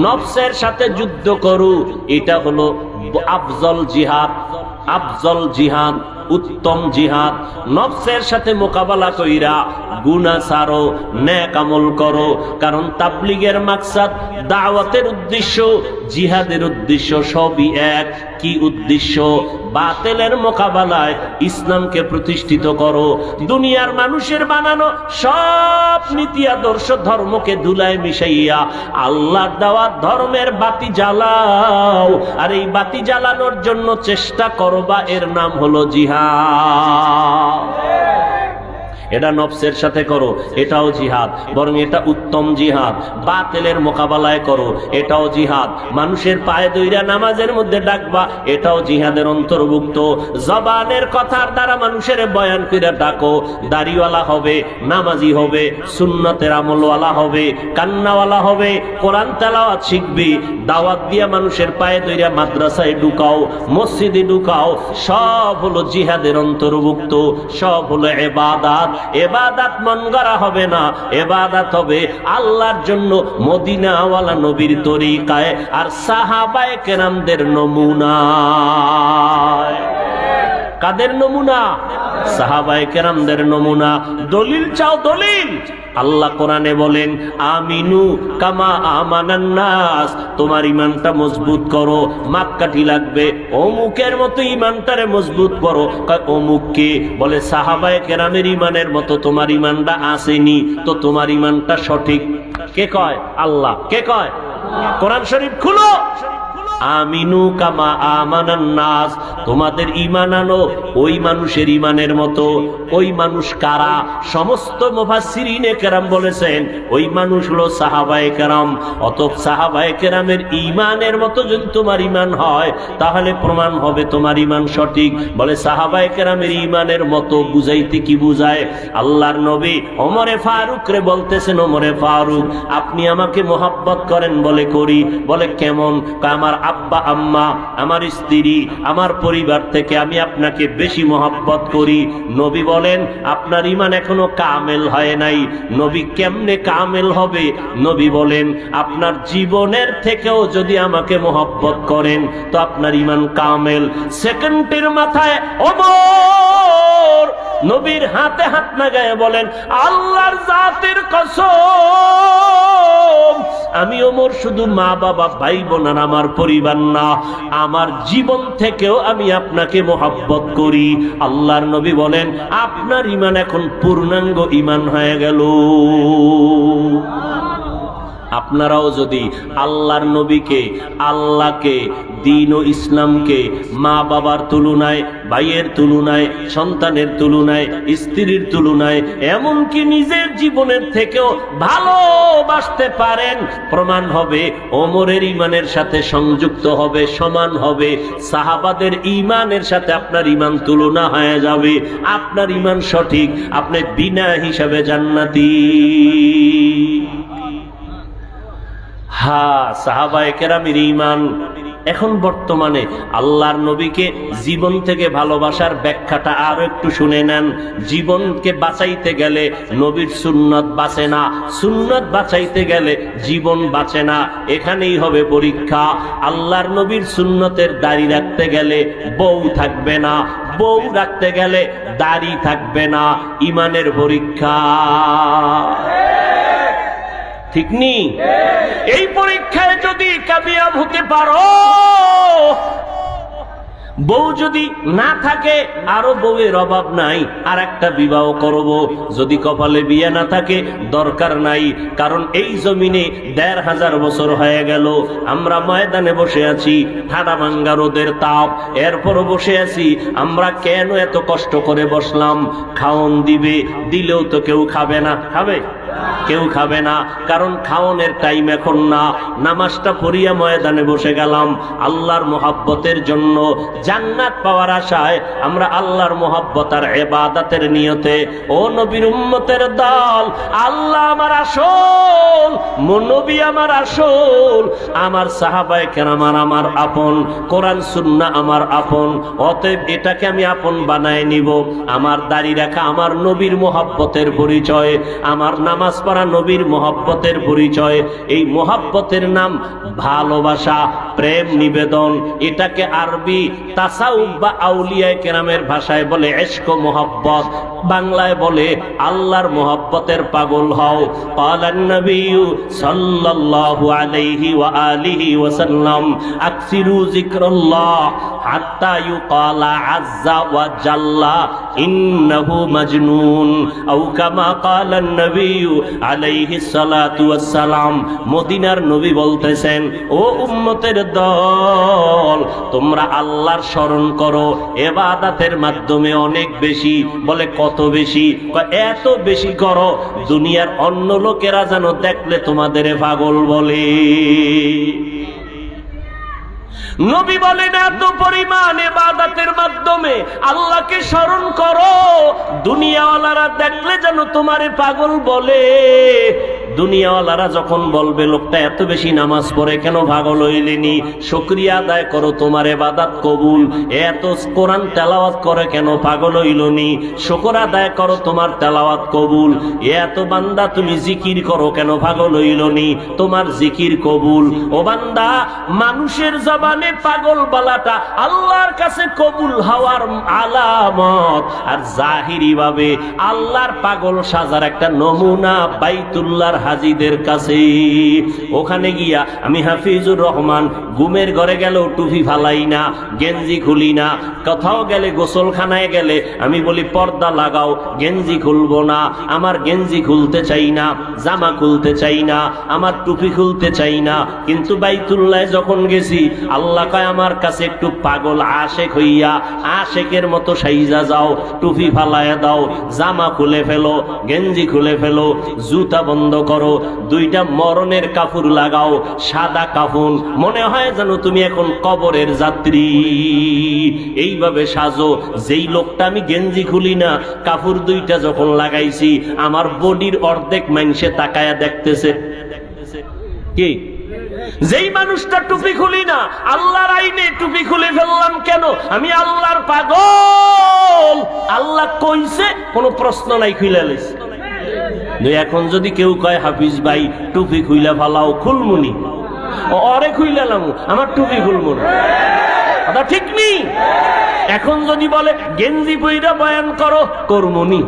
নফসের সাথে যুদ্ধ করু, এটা হলো আফজল জিহাদ, আফজল জিহাদ, উত্তম জিহাদ। নফসের সাথে মোকাবেলা কইরা গুনাহ ছাড়ো, নেক আমল করো। কারণ তাবলীগের মাকসাদ, দাওয়াতের উদ্দেশ্য, জিহাদের উদ্দেশ্য সবই এক। কি উদ্দেশ্য? বাতিলের মোকাবেলায় ইসলামকে প্রতিষ্ঠিত করো। দুনিয়ার মানুষের বানানো সব নীতি আদর্শ ধর্মকে ধুলায় মিশাইয়া আল্লাহর দেওয়া ধর্মের বাতি জ্বালাও। আর এই বাতি জ্বালানোর জন্য চেষ্টা করবা, এর নাম হলো জিহাদ। এটা নফসের সাথে করো, এটাও জিহাদ, বরং এটা উত্তম জিহাদ। বাতিলের মোকাবেলায় করো, এটাও জিহাদ। মানুষের পায়ে দইরা নামাজের মধ্যে ডাকবা, এটাও জিহাদের অন্তর্ভুক্ত। জবানের কথার দ্বারা মানুষের বয়ান করে ডাকো, দাড়িওয়ালা হবে, নামাজি হবে, সুন্নতের আমলওয়ালা হবে, কান্নাওয়ালা হবে, কোরআন তেলাওয়াত শিখবি, দাওয়াত দিয়া মানুষের পায়ে দইরা মাদ্রাসায় ঢুকাও, মসজিদে ঢুকাও, সব হলো জিহাদের অন্তর্ভুক্ত, সব হলো ইবাদত। ইবাদত মন গড়া হবে না, ইবাদত হবে আল্লাহর জন্য মদিনাওয়ালা নবীর তরিকায় আর সাহাবায়ে কেরামদের নমুনায়। কাদের নমুনা? সাহাবায়ে কেরামদের নমুনা। দলিল চাও? দলিল আল্লাহ কোরআনে বলেন, আমিনু কামা আমানান নাস, তোমার ইমানটা মজবুত করো। মাপকাঠি লাগবে, অমুকের মতো ইমানটারে মজবুত করো। অমুককে বলে সাহাবায়ে কেরামের ইমানের মতো তোমার ইমানটা আসেনি, তো তোমার ইমানটা সঠিক। কে কয়? আল্লাহ। কে কয়? কোরআন শরীফ খুলো। আমিনু কামা আমানান নাস, তোমাদের ঈমান আনো ওই মানুষের ঈমানের মতো। ওই মানুষ কারা? সমস্ত মুফাসসিরিনে কেরাম বলেছেন ওই মানুষ হলো সাহাবায়ে কেরাম। অতঃ সাহাবায়ে কেরামের ঈমানের মতো যদি তোমার ঈমান হয় তাহলে প্রমাণ হবে তোমার ঈমান সঠিক। বলে সাহাবায়ে কেরামের ঈমানের মতো বুঝাইতে কি বুঝায়? আল্লাহর নবী ওমরে ফারুক রে বলতেছেন, ওমরে ফারুক আপনি আমাকে মোহাব্বত করেন? বলে করি। বলে কেমন? আমার আব্বা আম্মা, আমার স্ত্রী, আমার পরিবার থেকে আমি আপনাকে বেশি মোহাব্বত করি। নবী বলেন আপনার ঈমান এখনো কামেল হয় নাই। নবী কেমনে কামেল হবে? নবী বলেন আপনার জীবনের থেকেও যদি আমাকে মোহাব্বত করেন তো আপনার ঈমান কামেল। সেকেন্ডের মাথায় ওমর নবীর হাতে হাত লাগায় বলেন, আল্লাহর জাতের কসম, আমি ওমর শুধু মা বাবা ভাই বোন আর আমার পরিবার না, আমার জীবন থেকেও আমি আপনাকে মোহাব্বত করি। আল্লাহর নবী বলেন আপনার ঈমান এখন পূর্ণাঙ্গ ঈমান হয়ে গেল। আপনারাও যদি আল্লাহর নবীকে, আল্লাহকে, দ্বীন ও ইসলামকে মা বাবার তুলনায়, ভাইয়ের তুলনায়, সন্তানের তুলনায়, স্ত্রীর তুলনায়, এমনকি নিজের জীবনের থেকেও ভালোবাসতে পারেন, প্রমাণ হবে ওমরের ঈমানের সাথে সংযুক্ত হবে, সমান হবে। সাহাবাদের ঈমানের সাথে আপনার ঈমান তুলনা হয়ে যাবে। আপনার ঈমান সঠিক, আপনি বিনা হিসাবে জান্নাতি। সাহাবায়ে কেরামের ঈমান। এখন বর্তমানে আল্লাহর নবীকে জীবন থেকে ভালোবাসার ব্যাখ্যাটা আরো একটু শুনে নেন। জীবনকে বাঁচাইতে গেলে নবীর সুন্নত বাঁচে না, সুন্নত বাঁচাইতে গেলে জীবন বাঁচে না। এখানেই হবে পরীক্ষা। আল্লাহর নবীর সুন্নতের দাড়ি রাখতে গেলে বউ থাকবে না, বউ রাখতে গেলে দাড়ি থাকবে না। ঈমানের পরীক্ষা, ঠিক নি? এই পরীক্ষায় যদি কামিয়াব হতে পারো, বউ যদি না থাকে আরো বউয়ের অভাব নাই, আর একটা বিবাহ করব। যদি কপালে বিয়ে না থাকে দরকার নাই, কারণ এই জমিনে ১৫০০ বছর হয়ে গেল আমরা ময়দানে বসে আছি, ঠাডা ভাঙ্গা রোদের তাপ, এরপরও বসে আছি। আমরা কেন এত কষ্ট করে বসলাম? খাওন দিবে, দিলেও তো কেউ খাবে না। খাবে? কেউ খাবে না, কারণ খাওনের টাইম এখন না। নামাজটা পড়িয়া ময়দানে বসে গেলাম আল্লাহর মোহাব্বতের জন্য, জান্নাত পাওয়ার আশায়। আমরা আল্লাহর মোহাব্বত আর ইবাদতের নিয়তে। ও নবীর উম্মতের দল, আল্লাহ আমার আসল, নবী আমার আসল, আমার সাহাবায়ে কেরাম আমার আপন, কোরআন সুন্নাহ আমার আপন। অতএব এটাকে আমি আপন বানায় নিব। আমার দাড়ি রাখা আমার নবীর মোহাব্বতের পরিচয়, আমার নামাজ পড়া নবীর মোহাব্বতের পরিচয়। এই মোহাব্বতের নাম ভালোবাসা, প্রেম নিবেদন। এটাকে আরবি তাসাউফ বা আউলিয়ায়ে কেরামের ভাষায় বলে ইশক ও মোহাব্বত, বাংলায় বলে আল্লাহর মোহাব্বতের পাগল হও। ক্বালান নবিয়্যু সাল্লাল্লাহু আলাইহি ওয়া আলিহি ওয়াসাল্লাম, আকসিরু যিকরাল্লাহ হাত্তা ইউকালা আযযা ওয়া জাল্লা ইন্নাহু মাজনুন, আও কামা ক্বালান নবিয়্যু আলাইহিস সালাতু ওয়াস সালাম। মদিনার নবী বলতেছেন, ও উম্মতের দল, তোমরা আল্লাহর স্মরণ করো ইবাদতের মাধ্যমে অনেক বেশি। বলে কত বেশি? এত বেশি করো দুনিয়ার অন্য লোকেরা যেন দেখলে তোমাদের পাগল বলে। নবী বলেন এত পরিমাণ ইবাদতের মাধ্যমে আল্লাহকে স্মরণ করো দুনিয়াওয়ালারা দেখলে যেন তোমারে পাগল বলে। দুনিয়াওয়ালারা যখন বলবে লোকটা এত বেশি নামাজ পড়ে কেন পাগল হইলেনি, শুকরিয়া আদায় করো তোমার ইবাদত কবুল। এত কোরআন তেলাওয়াত করে কেন পাগল হইলনি, শুকর আদায় করো তোমার তেলাওয়াত কবুল। এত বান্দা তুমি জিকির করো কেন পাগল হইলনি, তোমার জিকির কবুল। ও বান্দা, মানুষের জবানে পাগল বলাটা আল্লাহর কাছে কবুল হওয়ার আলামত, আর জাহিরি ভাবে আল্লাহর পাগল সাজার একটা নমুনা বাইতুল্লাহর হাজীদের কাছে। ওখানে গিয়া আমি হাফিজুর রহমান ঘুমের ঘরে গেলেও টুপি ফালাই না, গেঞ্জি খুলি না। কোথাও গেলে গোসলখানায় গেলে আমি বলি পর্দা লাগাও, গেঞ্জি খুলবো না। আমার গেঞ্জি খুলতে চাই না, জামা খুলতে চাই না, আমার টুপি খুলতে চাই না। কিন্তু বাইতুল্লাহ যখন গেছি আল্লাহ কয় আমার কাছে একটু পাগল আশেক হইয়া আশেকের মতো সাইজা যাও, টুপি ফালায়া দাও, জামা খুলে ফেলো, গেঞ্জি খুলে ফেলো, জুতা বন্ধ করো, দুইটা মরণের কাপড় লাগাও, সাদা কাফন, মনে হয় যেন তুমি এখন কবরের যাত্রী। এইভাবে সাজো। যেই লোকটা আমি গেঞ্জি খুলি না, কাপড় দুইটা যখন লাগাইছি আমার বডির অর্ধেক মানুষে তাকায়া দেখতেছে। কি? যেই মানুষটা টুপি খুলি না, আল্লাহর আইনে টুপি খুলে ফেললাম কেন? আমি আল্লাহর পাগল। আল্লাহ কইছে, কোনো প্রশ্ন নাই, খুলে লাইছে। এখন যদি কেউ কয় হাফিজ ভাই টুপি খুইলা ফালাও, খুলমুনি, অরে খুইলালাম, আমার টুপি খুলমুন, কথা ঠিক নেই। এখন যদি বলে গেঞ্জি পইরা বয়ান করো, করমুনি।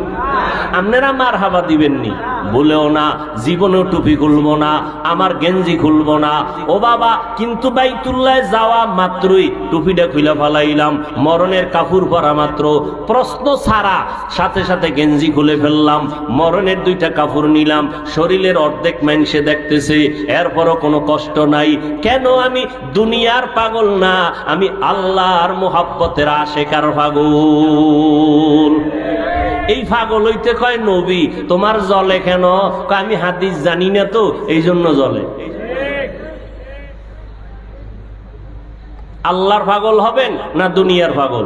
আপনারা মার হাবা দিবেননি, বলেও না জীবনেও টুপি খুলবো না, আমার গেঞ্জি খুলবো না। ও বাবা, কিন্তু বাইতুল্লাহ যাওয়া মাত্রই টুপিটা খুলে ফেলাইলাম, মরণের কাপড় পরা মাত্র প্রশ্ন ছাড়া সাথে সাথে গেঞ্জি খুলে ফেললাম, মরণের দুইটা কাপড় নিলাম, শরীরের অর্ধেক মানুষে দেখতেছে, এরপরও কোনো কষ্ট নাই। কেন? আমি দুনিয়ার পাগল না, আমি আল্লাহর মোহাব্বতের আশেকার পাগল। এই পাগল হইতে কয় নবী তোমার জলে কেন? আমি হাদিস জানি না তো, এই জন্য জলে। আল্লাহর পাগল হবেন না দুনিয়ার পাগল?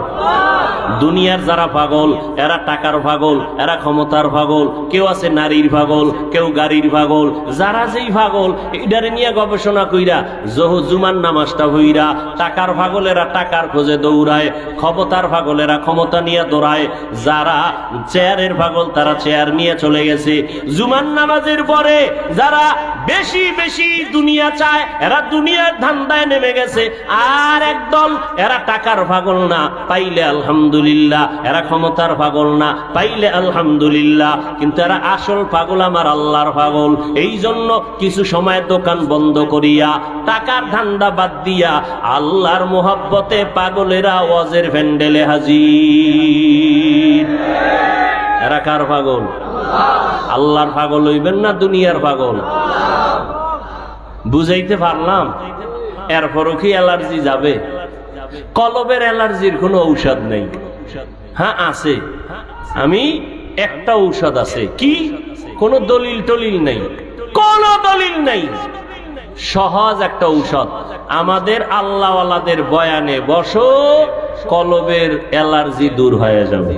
দুনিয়ার যারা পাগল এরা টাকার পাগল, এরা ক্ষমতার পাগল, কেউ আছে নারীর পাগল, কেউ গাড়ির পাগল। যারা যেই পাগল এটারে নিয়ে গবেষণা কইরা জুমার নামাজটা হইরা, টাকার পাগলেরা টাকার খোঁজে দৌড়ায়, ক্ষমতার পাগলেরা ক্ষমতা নিয়ে দৌড়ায়, যারা চেয়ারের পাগল তারা চেয়ার নিয়ে চলে গেছে। জুমার নামাজের পরে যারা বেশি বেশি দুনিয়া চায় এরা দুনিয়ার ধান্দায় নেমে গেছে। আর একদল এরা টাকার পাগল না, পাইলে আলহামদুলিল্লাহ, এরা ক্ষমতার পাগল না, পাইলে আলহামদুলিল্লাহ, কিন্তু এরা আসল পাগল আমার আল্লাহর পাগল। এই জন্য কিছু সময় দোকান বন্ধ করিয়া টাকার ধান্দা বাদ দিয়া আল্লাহর মোহাব্বতে পাগলেরা ওয়াজের প্যান্ডেলে হাজির। এরা কার পাগল? আল্লাহর পাগল হইবেন না দুনিয়ার পাগল? বুঝাইতে পারলাম? এরপরও কি অ্যালার্জি যাবে? কলবের অ্যালার্জির কোনো ঔষধ নেই। হ্যাঁ আছে, আমি একটা ঔষধ আছে। কি? কোনো দলিল টলিল নেই, কোন দলিল নেই, সহজ একটা ঔষধ। আমাদের আল্লাহওয়ালাদের বয়ানে বসো, কলবের অ্যালার্জি দূর হয়ে যাবে,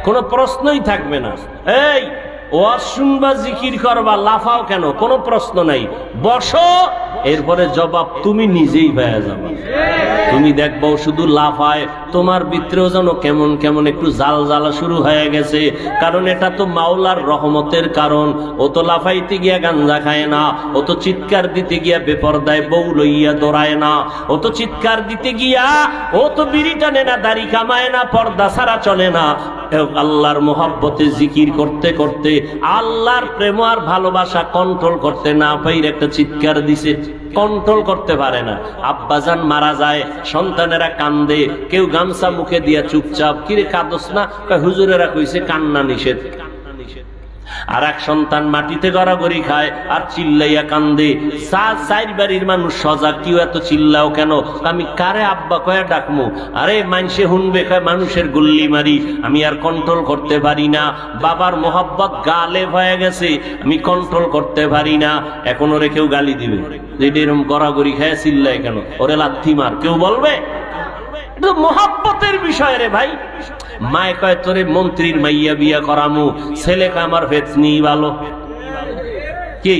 কোনো প্রশ্নই থাকবে না। এই ওয়াজ শুনবা, জিকির করবা, লাফাও কেন? কোনো প্রশ্ন নাই, বসো, এরপরে জবাব তুমি নিজেই পেয়ে যাবে। তুমি দেখবো শুধু লাফায়, তোমার ভিতরেও যেন কেমন কেমন একটু জাল জ্বালা শুরু হয়ে গেছে। কারণ এটা তো মাওলার রহমতের কারণ। ও তো লাফাইতে গিয়া গাঞ্জা খায় না, ও তো চিৎকার দিতে গিয়া বেপরদায় বউ লইয়া দৌড়ায় না, ও তো চিৎকার দিতে গিয়া ও তো বিড়ি টানে না, দাড়ি কামায় না, পর্দা ছাড়া চলে না। আল্লাহর মোহাব্বতে জিকির করতে করতে আল্লাহর প্রেম আর ভালোবাসা কন্ট্রোল করতে না পাইরে একটা চিৎকার দিছে, কন্ট্রোল করতে পারে না। আব্বাজান মারা যায়, সন্তানেরা কান্দে, কেউ গামছা মুখে দিয়া চুপচাপ। কিরে কাঁদস না? হুজুরেরা কইছে কান্না নিষেধ। আর এক সন্তান মাটিতে গড়াগড়ি খায় আর চিল্লাইয়া কান্দে। চার বাড়ির মানুষ সজাগ, কেউ এত চিল্লাও কেন? আমি কারে আব্বা কয়া ডাকমু? আরে মানুষে হুনবে, কয় মানুষের গুল্লি মারি, আমি আর কন্ট্রোল করতে পারি না। বাবার মোহাব্বত গালে হয়ে গেছে, আমি কন্ট্রোল করতে পারি না। এখন ওরে কেউ গালি দিবে যে এরকম গড়াগড়ি খায় চিল্লায় কেন, ওরে লাথি মার, কেউ বলবে? মোহাব্বতের বিষয় রে ভাই। মায় কয় তোরে মন্ত্রীর মাইয়া বিয়া করামু, ছেলে কয় আমার ফেতনি ভালো। কি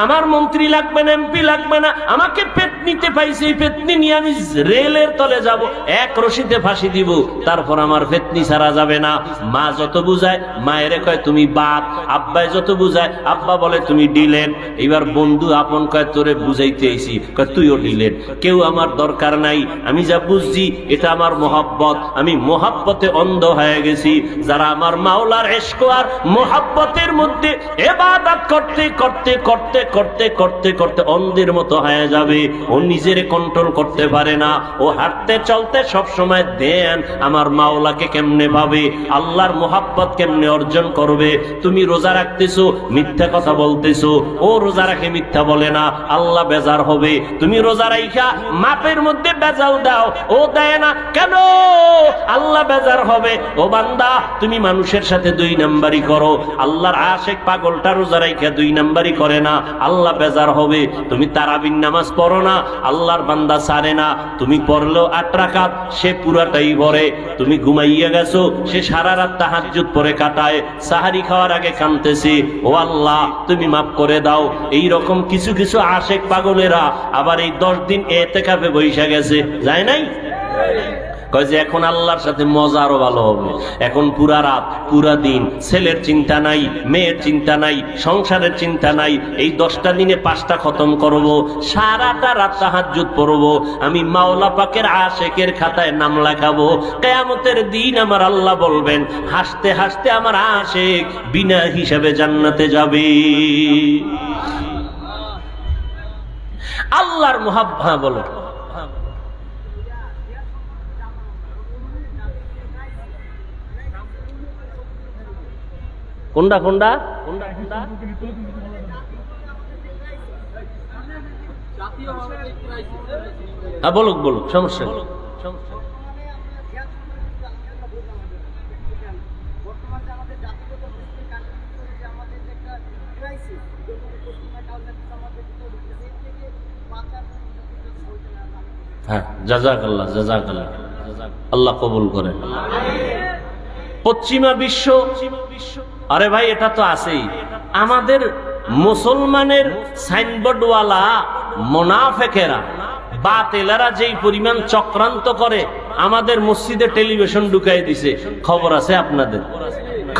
আমার মন্ত্রী লাগবে না, এমপি লাগবে না, আমাকে পেতনিতে পাইছে, এই পেতনি নিয়ে আমি রেলের তলে যাব, এক রশিতে ফাঁসি দিব, তারপর আমার পেতনি ছাড়া যাবে না। মা যত বুঝায় মায়েরে কয় তুমি বাপ, আব্বাই যত বুঝায় আব্বা বলে তুমি ডিলেন। এবার বন্ধু আপন কয় তোরে বুঝাইতে আইছি, কয় তুইও ডিলেন। কেউ আমার দরকার নাই, আমি যা বুঝছি এটা আমার মোহাব্বত, আমি মোহাব্বতে অন্ধ হয়ে গেছি। যারা আমার মাওলার ইশক আর মোহাব্বতের মধ্যে ইবাদত করতে করতে করতে করতে করতে করতে অন্ধের মতো হয়ে যাবে, ও নিজের কন্ট্রোল করতে পারে না। ও হাঁটতে চলতে সব সময় দেন আমার মাওলাকে কেমনে পাবে, আল্লাহর মোহাব্বত কেমনে অর্জন করবে। তুমি রোজা রাখতেছো, মিথ্যা কথা বলতেছো, ও রোজা রাখে মিথ্যা বলে না, আল্লাহ বেজার হবে। তুমি রোজা রাইখা মাপের মধ্যে বেজাল দাও, ও দেয় না কেন, আল্লাহ বেজার হবে। ও বান্দা তুমি মানুষের সাথে দুই নাম্বারি করো, আল্লাহর আশেক পাগলটা রোজা রাইখা দুই নাম্বারি করে না, আল্লাহ বেজার হবে। তুমি তারাবির নামাজ পড়ো না, আল্লাহর বান্দা ছাড়ে না। তুমি পড়লেও 8 রাকাত, সে পুরাটাই পড়ে। তুমি ঘুমাইয়া গেছো, সে সারা রাত তাহাজ্জুদ পড়ে কাটায়, সাহারি খাওয়ার আগে কাঁদতেছে, ও আল্লাহ তুমি মাফ করে দাও। এই রকম কিছু কিছু আশেক পাগলেরা আবার এই 10 দিন ইতিকাফে বইসা গেছে, যায় নাই? কয় যে এখন আল্লাহর সাথে মজা আরো ভালো হবে, এখন পুরা রাত পুরা দিন ছেলের চিন্তা নাই, মেয়ের চিন্তা নাই, সংসারের চিন্তা নাই, এই 10টা দিনে 5টা খতম করব, সারাটা রাত তাহাজ্জুদ পড়ব, আমি মাওলা পাকের আশেকের খাতায় নাম লেখাবো। কিয়ামতের দিন আমার আল্লাহ বলবেন, হাসতে হাসতে আমার আশেক বিনা হিসাবে জান্নাতে যাবে। আল্লাহর মুহাব্বত বলো কোনটা কোনটা বলুক বলুক, সমস্যা হ্যাঁ, জাযাকাল্লাহ জাযাকাল্লাহ, আল্লাহ কবুল করেন। পশ্চিমা বিশ্ব, আরে ভাই এটা তো আছেই। আমাদের মুসলমানের সাইনবোর্ডওয়ালা মুনাফিকেরা বাতিলেরা যেই পরিমাণ চক্রান্ত করে, আমাদের মসজিদে টেলিভিশন ঢুকাই দিছে, খবর আছে আপনাদের?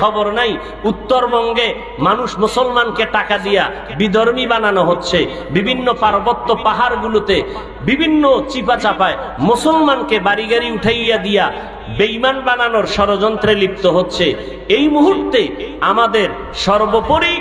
খবর নাই? উত্তরবঙ্গে মানুষ মুসলমানকে টাকা দিয়া বিধর্মী বানানো হচ্ছে, বিভিন্ন পার্বত্য পাহাড়গুলোতে বিভিন্ন চিপা চাপায় মুসলমানকে বাড়ি গাড়ি উঠাইয়া দিয়া বেঈমান বানানোর ষড়যন্ত্রে লিপ্ত হচ্ছে। এই মুহূর্তে আমাদের সর্বোপরি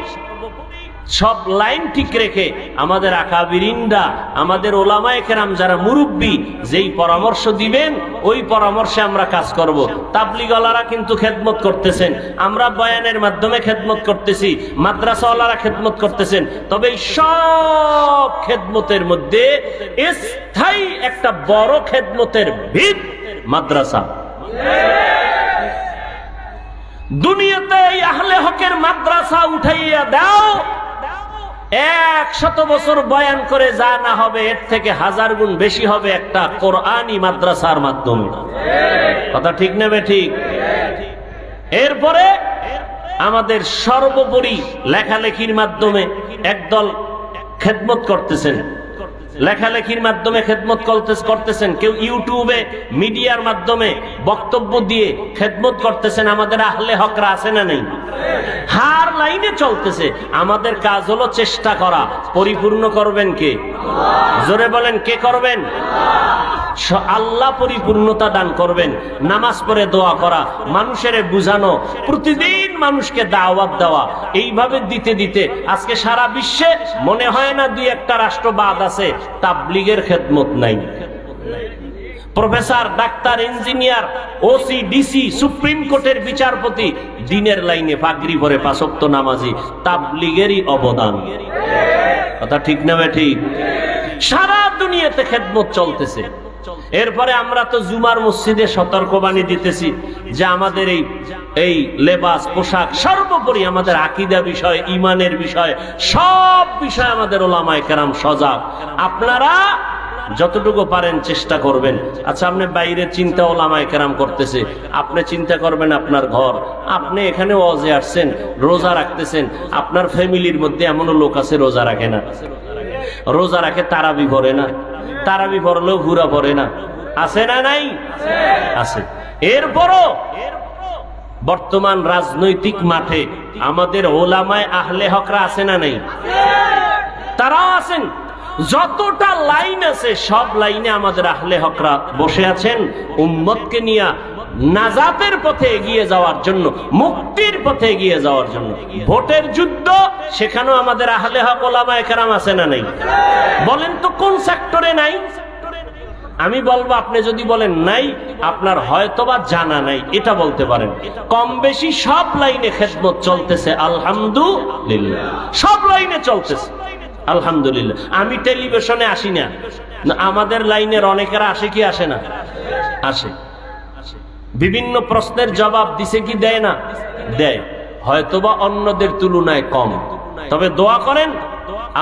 সব লাইন ঠিক রেখে আমাদের আকাবিরিনরা, আমাদের ওলামায়ে কেরাম যারা মুরব্বী যেই পরামর্শ দিবেন ওই পরামর্শে আমরা কাজ করব। তাবলীগওয়ালারা কিন্তু খেদমত করতেছেন, আমরা বয়ানের মাধ্যমে খেদমত করতেছি, মাদ্রাসাওয়ালারা খেদমত করতেছেন। তবে এই সব খেদমতের মধ্যে স্থায়ী একটা বড় খেদমতের ভিত মাদ্রাসা। দুনিয়াতে এই আহলে হকের মাদ্রাসা উঠাইয়া দাও, 100 বছর বয়ান করে যা না হবে এর থেকে 1000 গুণ বেশি হবে একটা কোরআনী মাদ্রাসার মাধ্যমে। কথা ঠিক নেবে? ঠিক। এরপরে আমাদের সর্বোপরি লেখালেখির মাধ্যমে একদল খেদমত করতেছেন, লেখালেখির মাধ্যমে খেদমত করতেছেন, কেউ ইউটিউবে মিডিয়ার মাধ্যমে বক্তব্য দিয়ে খেদমত করতেছেন। আমাদের আহলে হকরা আছে না নেই? হার লাইনে চলতেছে। আমাদের কাজ হলো চেষ্টা করা, পরিপূর্ণ করবেন কে? জোরে বলেন, কে করবেন? আল্লাহ পরিপূর্ণতা দান করবেন। নামাজ পড়ে দোয়া করা, মানুষের বুঝানো, প্রতিদিন মানুষকে দাওয়াত দেওয়া, এইভাবে দিতে দিতে আজকে সারা বিশ্বে মনে হয় না 2-1টা রাষ্ট্র বাদ আছে তাবলীগের খেদমত নাই। Professor, doctor, engineer, OC, DC, supreme কোর্টের বিচারপতি দিনের লাইনে পাগড়ি পরে 5 ওয়াক্ত নামাজি, তাবলীগেরই অবদান। কথা ঠিক না ঠিক? সারা দুনিয়াতে খেদমত চলতেছে। এরপরে আমরা তো জুমার মসজিদে সতর্কবাণী দিতেছি যে আমাদের এই লেবাস পোশাক, সর্বোপরি আমাদের আকীদা বিষয়, ইমানের বিষয়, সব বিষয় আমাদের ওলামায়ে কেরাম সজাগ। আপনারা যতটুকু পারেন চেষ্টা করবেন। আচ্ছা, আপনি বাইরে চিন্তা ওলামায়ে কেরাম করতেছে, আপনি চিন্তা করবেন আপনার ঘর। আপনি এখানে ওয়াজে আসছেন, রোজা রাখতেছেন, আপনার ফ্যামিলির মধ্যে এমনও লোক আছে রোজা রাখে না, রোজা রাখে তারাবি পড়ে না, তারাবি পড়লেও ঘুরা পড়ে না, আছে না নাই? আছে। এরপরও বর্তমান রাজনৈতিক মাঠে আমাদের ওলামায়ে আহলে হকরা আছে না নাই? তারাও আছেন। যতটা লাইন আছে সব লাইনে আমাদের আহলে হকরা বসে আছেন উম্মতকে নিয়ে নাজাতের পথে এগিয়ে যাওয়ার জন্য, মুক্তির পথে এগিয়ে যাওয়ার জন্য। ভোটের যুদ্ধ, সেখানেও আমাদের আহলে হক ওলামায়ে কেরাম আছে না নাই? বলেন তো কোন সেক্টরে নাই? আমি বলবো, আপনি যদি বলেন নাই, আপনার হয়তোবা জানা নাই, এটা বলতে পারেন। কম বেশি সব লাইনে খেদমত চলতেছে, আলহামদুলিল্লাহ। সব লাইনে চলতেছে, আলহামদুলিল্লাহ। আমি টেলিভিশনে আসি না, আমাদের লাইনের অনেকেরা আসে কি আসে না? আসে। বিভিন্ন প্রশ্নের জবাব দিছে কি দেয় না? দেয়, হয়তোবা অন্যদের তুলনায় কম। তবে দোয়া করেন,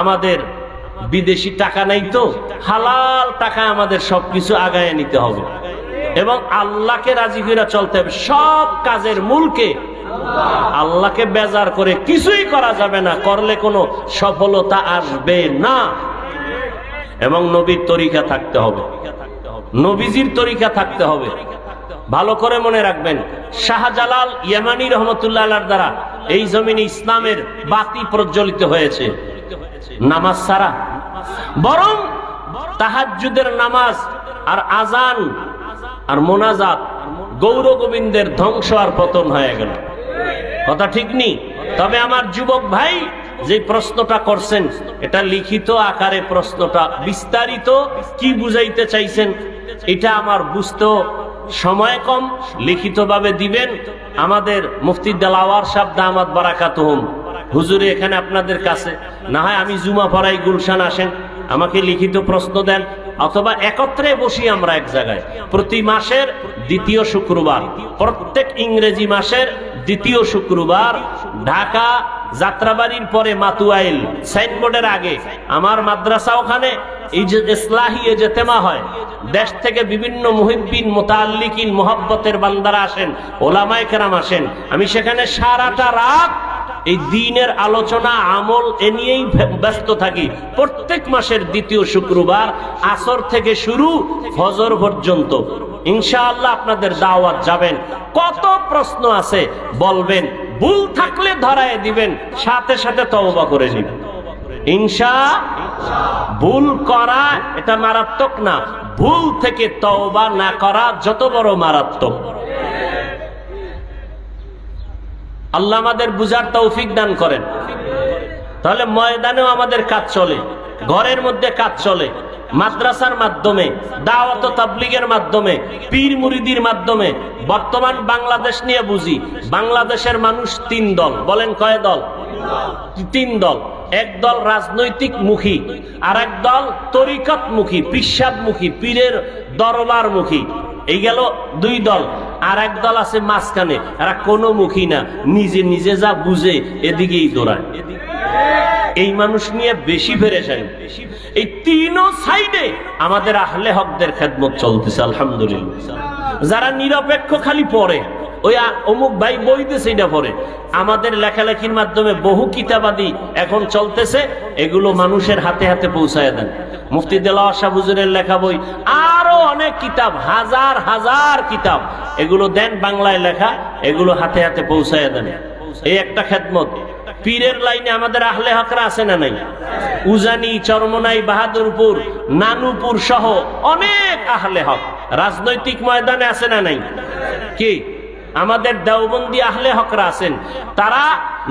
আমাদের বিদেশি টাকা নাই তো, হালাল টাকায় আমাদের সবকিছু আগায় নিতে হবে এবং আল্লাহকে রাজি করে চলতে হবে। সব কাজের মূলকে আল্লাহকে বেজার করে কিছুই করা যাবে না, করলে কোনো সফলতা আসবে না। এবং নবীর তরিকা থাকতে হবে, নবীজির তরিকা থাকতে হবে। ভালো করে মনে রাখবেন, শাহজালাল ইয়ামানি রহমতুল্লাহ আলাইহির দ্বারা এই জমিনে ইসলামের বাতি প্রজ্বলিত হয়েছে নামাজ ছাড়া। বরং তাহাজ্জুদের নামাজ আর আজান আর মোনাজাত, গৌর গোবিন্দের ধ্বংস আর পতন হয়ে গেল। কথা ঠিক নেই? তবে আমার যুবক ভাই যে প্রশ্নটা করছেন, এটা লিখিত আকারে প্রশ্নটা, বিস্তারিত কি বুঝাইতে চাইছেন এটা আমার বুঝতে সময় কম, লিখিত ভাবে দিবেন। আমাদের মুফতি দেলাওয়ার সাহেব দামাত বারাকাতুহুম হুজুরে এখানে আপনাদের কাছে, না হয় আমি জুমা পড়াই, গুলশান আসেন, আমাকে লিখিত প্রশ্ন দেন, অথবা একত্রে বসি আমরা এক জায়গায় প্রতি মাসের দ্বিতীয় শুক্রবার, প্রত্যেক ইংরেজি মাসের দ্বিতীয় শুক্রবার ঢাকা যাত্রাবাড়ির পরে মাতুয়াইল সাইনবোর্ডের আগে আমার মাদ্রাসা, ওখানে এই যে ইসলাহি ইজতেমা হয়, দেশ থেকে বিভিন্ন মুহিব্বিন, মুতাআল্লিকিন, মুহাব্বতের বান্দারা আসেন, ওলামায়ে কেরাম আসেন। আমি সেখানে সারাটা রাত এই দ্বীনের আলোচনা, আমল এ নিয়েই ব্যস্ত থাকি। প্রত্যেক মাসের দ্বিতীয় শুক্রবার আসর থেকে শুরু ফজর পর্যন্ত ইনশাআল্লাহ আপনাদের দাওয়াত যাবেন। কত প্রশ্ন আছে বলবেন, ভুল থাকলে ধরায় দিবেন, সাথে সাথে তওবা করে নিবেন ইনশাআল্লাহ। ভুল করা এটা মারাত্মক না, ভুল থেকে তওবা না করা যত বড় মারাত্মক। আল্লাহ আমাদের বুঝার তৌফিক দান করেন। তাহলে ময়দানেও আমাদের কাজ চলে, ঘরের মধ্যে কাজ চলে, মাদ্রাসার মাধ্যমে, দাওয়াত ও তাবলীগের মাধ্যমে, পীর মুরিদির মাধ্যমে। বর্তমান বাংলাদেশ নিয়ে বুঝি, বাংলাদেশের মানুষ 3 দল। বলেন কয় দল? 3 দল। এক দল রাজনৈতিক মুখী, আর এক দল তরিকত মুখী, পিশাব মুখী, পীরের দরবার মুখী। এই গেল 2 দল। আর এক দল আছে মাঝখানে, এরা কোনো মুখী না, নিজে নিজে যা বুঝে এদিকেই দৌড়ায়। এই মানুষ নিয়ে বেশি পেরেশানি। এই 3 সাইডে আমাদের আহলে হকদের খেদমত চলতেছে আলহামদুলিল্লাহ। যারা নিরপেক্ষ খালি পড়ে, ওই অমুক ভাই বই দিয়েছে এটা পড়ে, আমাদের লেখালেখির মাধ্যমে বহু কিতাবাদি এখন চলতেছে, এগুলো মানুষের হাতে হাতে পৌঁছায় দেন। মুফতি দেলাওয়ার শাহ হুজুরের লেখা বই, আরো অনেক কিতাব, হাজার হাজার কিতাব, এগুলো দেন বাংলায় লেখা, এগুলো হাতে হাতে পৌঁছায় দেন। এই একটা খেদমত। পীরের লাইনে আমাদের আহলে হকরা আছে না নাই? উজানি, চরমনাই, বাহাদুরপুর, নানুপুর সহ অনেক আহলে হক রাজনৈতিক ময়দানে আছে না নাই? কি আমাদের দেওবন্দি আহলে হকরা আছেন, তারা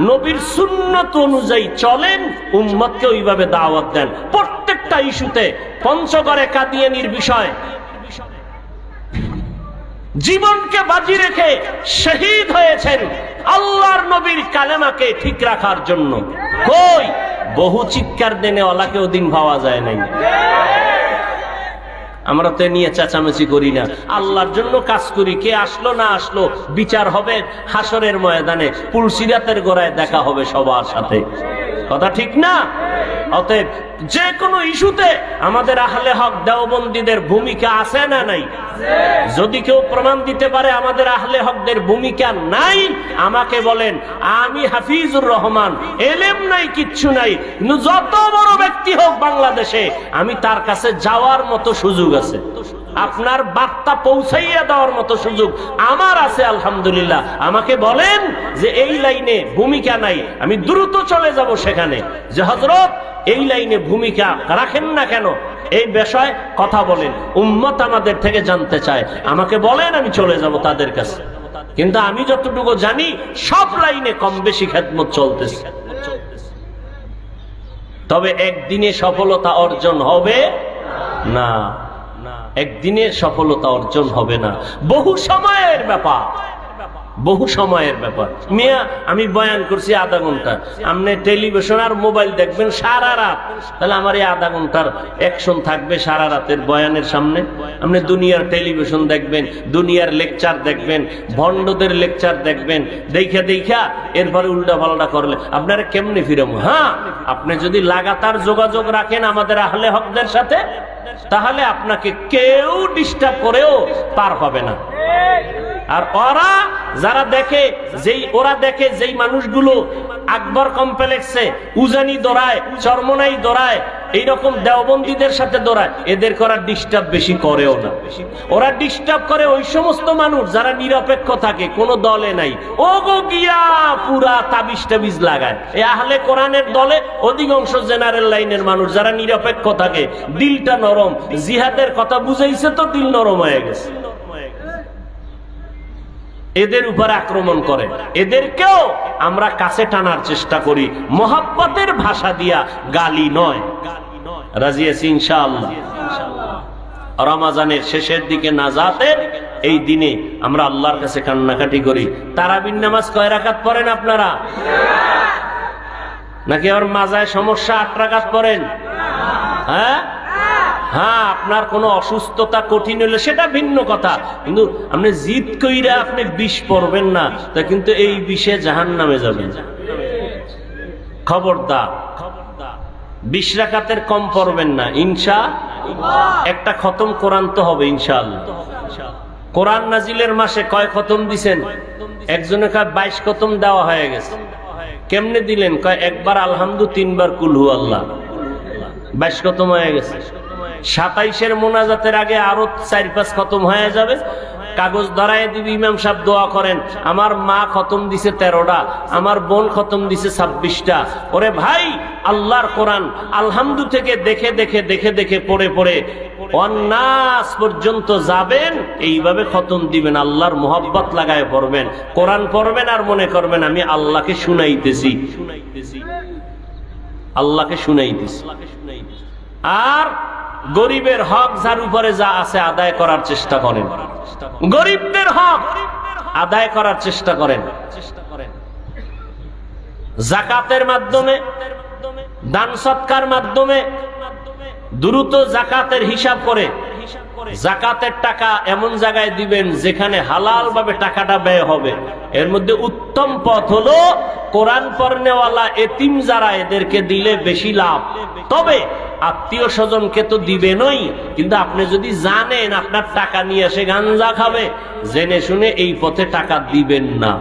নবীর সুন্নত অনুযায়ী চলেন, উম্মতকে ওইভাবে দাওয়াত দেন। প্রত্যেকটা ইস্যুতে, পঞ্চগড়ে কাদিয়ানির বিষয়, জীবনকে বাজি রেখে শহীদ হয়েছেন আল্লাহর নবীর কালেমাকে ঠিক রাখার জন্য। কই বহু চিৎকার দেনে ওলাকে ওদিন পাওয়া যায় নাই। আমরা তো নিয়ে চেঁচামেচি করি না, আল্লাহর জন্য কাজ করি। কে আসলো না আসলো বিচার হবে হাসরের ময়দানে, পুলসিরাতের গোড়ায় দেখা হবে সবার সাথে। কথা ঠিক না? অতএব যে কোনো ইস্যুতে আমাদের আহলে হক দেওবন্দীদের ভূমিকা আছে না নাই? যদি কেউ প্রমাণ দিতে পারে আমাদের আহলে হকদের ভূমিকা নাই, আমাকে বলেন। আমি হাফিজুর রহমান, এলেম নাই কিচ্ছু নাই, কিন্তু যত বড় ব্যক্তি হোক বাংলাদেশে আমি তার কাছে যাওয়ার মতো সুযোগ আছে। আপনার বার্তা পৌঁছাইয়া দেওয়ার মতো সুযোগ আমার আছে আলহামদুলিল্লাহ। আমাকে বলেন যে এই লাইনে ভূমিকা নাই, আমি দ্রুত চলে যাব সেখানে, যে হযরত এই লাইনে ভূমিকা রাখেন না কেন, এই বিষয়ে কথা বলেন, উম্মত আমাদের থেকে জানতে চায়, আমাকে বলেন, আমি চলে যাব তাদের কাছে। কিন্তু আমি যতটুকু জানি সব লাইনে কম বেশি খেদমত চলতেছে। তবে একদিনে সফলতা অর্জন হবে না, একদিনে সফলতা অর্জন হবে না, বহু সময়ের ব্যাপার, বহু সময়ের ব্যাপার। মিয়া আমি বয়ান করছি আধা ঘন্টা, আপনি টেলিভিশন আর মোবাইল দেখবেন সারা রাত, তাহলে আমার এই আধা ঘন্টার অ্যাকশন থাকবে সারা রাতের বয়ানের সামনে? আপনি দুনিয়ার টেলিভিশন দেখবেন, দুনিয়ার লেকচার দেখবেন, ভণ্ডদের লেকচার দেখবেন, দেখা দেখা এরপরে উল্টা পাল্টা করলে আপনারা কেমনে ফিরম? হ্যাঁ, আপনি যদি লাগাতার যোগাযোগ রাখেন আমাদের আহলে হকদের সাথে, তাহলে আপনাকে কেউ ডিস্টার্ব করেও পার পাবে না। আর ওরা যারা দেখে, ওরা দেখে যেই মানুষগুলো আকবর কমপ্লেক্সে উজানি দৌড়ায়, চরমনাই দৌড়ায়, এইরকম দেওবন্দীদের সাথে দৌড়ায়, এদের করার ডিস্টার্ব বেশি করেও না। ওরা ডিস্টার্ব করে ওই সমস্ত মানুষ যারা নিরপেক্ষ থাকে, কোন দলে নাই, ও গো গিয়া পুরা তাবিজ টাবিজ লাগায়। এই আহলে কোরআনের দলে অধিকাংশ জেনারেল লাইনের মানুষ যারা নিরপেক্ষ থাকে, দিলটা নরম, জিহাদের কথা বুঝাইছে তো দিল নরম হয়ে গেছে, এদের উপর আক্রমণ করে। এদেরকেও আমরা কাছে টানার চেষ্টা করি মোহাব্বতের ভাষা দিয়া, গালি নয়। রাজি আছি ইনশাআল্লাহ? রমাজানের শেষের দিকে নাজাতের এই দিনে আমরা আল্লাহর কাছে কান্নাকাটি করি। তারাবির নামাজ কয় রাকাত পড়েন আপনারা? নাকি আর মাজায় সমস্যা 8 রাকাত পড়েন? হ্যাঁ হ্যাঁ, আপনার কোনো অসুস্থতা কঠিন হলে সেটা ভিন্ন কথা, কিন্তু আপনি জিদ কইরা আপনি বিষ পড়বেন না, তা কিন্তু এই বিষে জাহান্নামে যাবেন। খবরদার, 20 রাকাতের কম পড়বেন না ইনশাআল্লাহ। একটা খতম কোরআন তো হবে ইনশাআল্লাহ। কোরআন নাজিলের মাসে কয় খতম দিছেন? একজনে কয় 22 খতম দেওয়া হয়ে গেছে। কেমনে দিলেন? কয় একবার আলহামদু, 3 বার কুল হু আল্লাহ, 22 খতম হয়ে গেছে। 27-এর মোনাজাতের আগে আরো 4-5 খতম হয়ে যাবে। কাগজ ধরায় দিবি, ইমাম সাহেব দোয়া করেন, আমার মা খতম দিছে 13টা, আমার বোন খতম দিছে 26টা। ওরে ভাই, আল্লাহর কোরআন আলহামদু থেকে দেখে দেখে দেখে দেখে পড়ে পড়ে ওয়ান্নাস পর্যন্ত যাবেন, এইভাবে খতম দিবেন, আল্লাহর মোহাব্বত লাগায় পড়বেন, কোরআন পড়বেন আর মনে করবেন আমি আল্লাহকে শুনাইতেছি, আল্লাহকে শুনাইতেছি। আর গরিবের হক যার উপরে যা আছে আদায় করার চেষ্টা করেন, গরিবদের হক আদায় করার চেষ্টা করেন। যাকাতের মাধ্যমে, দান সৎকার মাধ্যমে দ্রুত জাকাতের হিসাব করে জাকাতের টাকা এমন জায়গায় দিবেন যেখানে হালাল ভাবে টাকাটা ব্যয় হবে। এর মধ্যে উত্তম পথ হলো কোরআন পড়নেওয়ালা এতিম যারা, এদেরকে দিলে বেশি লাভ। তবে আত্মীয় স্বজনকে তো দিবেনই, কিন্তু আপনি যদি জানেন আপনার টাকা নিয়ে এসে গাঞ্জা খাবে, জেনে শুনে এই পথে টাকা দিবেন না।